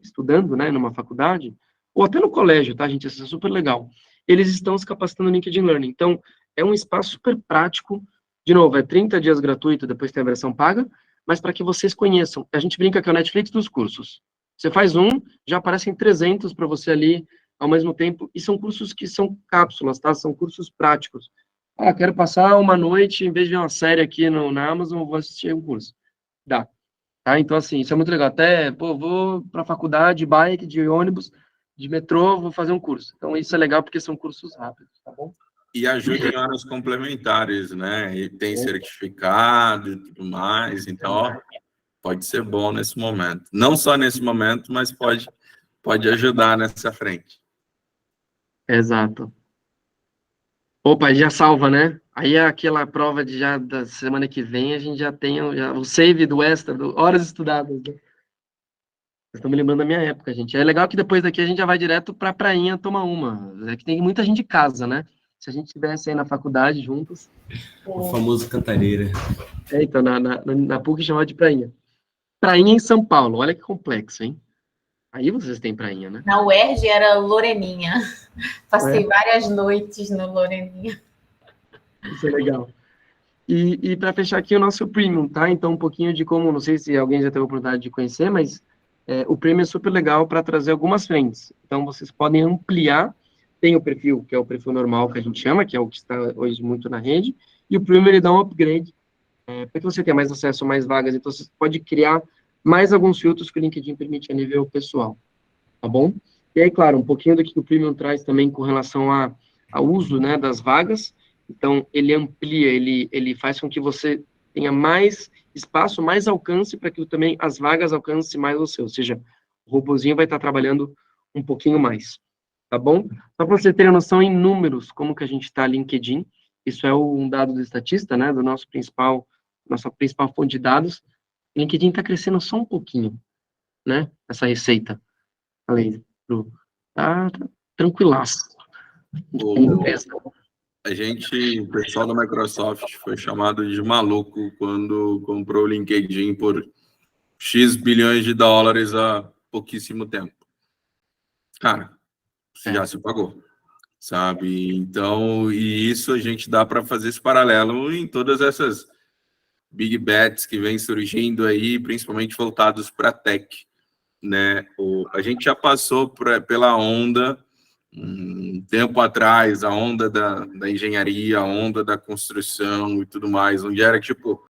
estudando, né, numa faculdade, ou até no colégio, tá, gente? Isso é super legal. Eles estão se capacitando no LinkedIn Learning. Então, é um espaço super prático. De novo, é 30 dias gratuito, depois tem a versão paga, mas para que vocês conheçam. A gente brinca que é o Netflix dos cursos. Você faz um, já aparecem 300 para você ali ao mesmo tempo, e são cursos que são cápsulas, tá? São cursos práticos. Ah, quero passar uma noite, em vez de ver uma série aqui na Amazon, vou assistir um curso. Dá. Tá? Então, assim, isso é muito legal. Até, pô, vou para a faculdade, de bike, de ônibus, de metrô, vou fazer um curso. Então, isso é legal porque são cursos rápidos, tá bom? E ajuda em horas complementares, né? E tem certificado e tudo mais. Então, ó, pode ser bom nesse momento. Não só nesse momento, mas pode ajudar nessa frente. Exato. Opa, já salva, né? Aí é aquela prova já da semana que vem, a gente já tem o save do extra, horas estudadas, né? Vocês estão me lembrando da minha época, gente. É legal que depois daqui a gente já vai direto pra prainha tomar uma. É que tem muita gente de casa, né? Se a gente estivesse aí na faculdade juntos. O famoso cantareira. Então, na PUC chamava de prainha. Prainha em São Paulo, olha que complexo, hein? Aí vocês têm prainha, né? Na UERJ era Loreninha. Passei várias noites no Loreninha. Isso é legal. E para fechar aqui o nosso Premium, tá? Então, um pouquinho de como, não sei se alguém já teve a oportunidade de conhecer, mas o Premium é super legal para trazer algumas frentes. Então, vocês podem ampliar. Tem o perfil, que é o perfil normal que a gente chama, que é o que está hoje muito na rede, e o Premium ele dá um upgrade para que você tenha mais acesso a mais vagas. Então, você pode criar mais alguns filtros que o LinkedIn permite a nível pessoal, tá bom? E aí, claro, um pouquinho do que o Premium traz também com relação ao uso, né, das vagas. Então, ele amplia, ele faz com que você tenha mais espaço, mais alcance, para que também as vagas alcancem mais você. Ou seja, o robozinho vai estar trabalhando um pouquinho mais, tá bom? Só para você ter noção em números, como que a gente está LinkedIn, isso é um dado do estatista, né, do nossa principal fonte de dados. O LinkedIn está crescendo só um pouquinho, né, essa receita. Falei, tá tranquilaço. O pessoal da Microsoft foi chamado de maluco quando comprou o LinkedIn por X bilhões de dólares há pouquíssimo tempo. Cara, já se pagou, sabe? Então, e isso a gente dá para fazer esse paralelo em todas essas big bets que vêm surgindo aí, principalmente voltados para tech, né? A gente já passou pela onda um tempo atrás, a onda da engenharia, a onda da construção e tudo mais, onde era tipo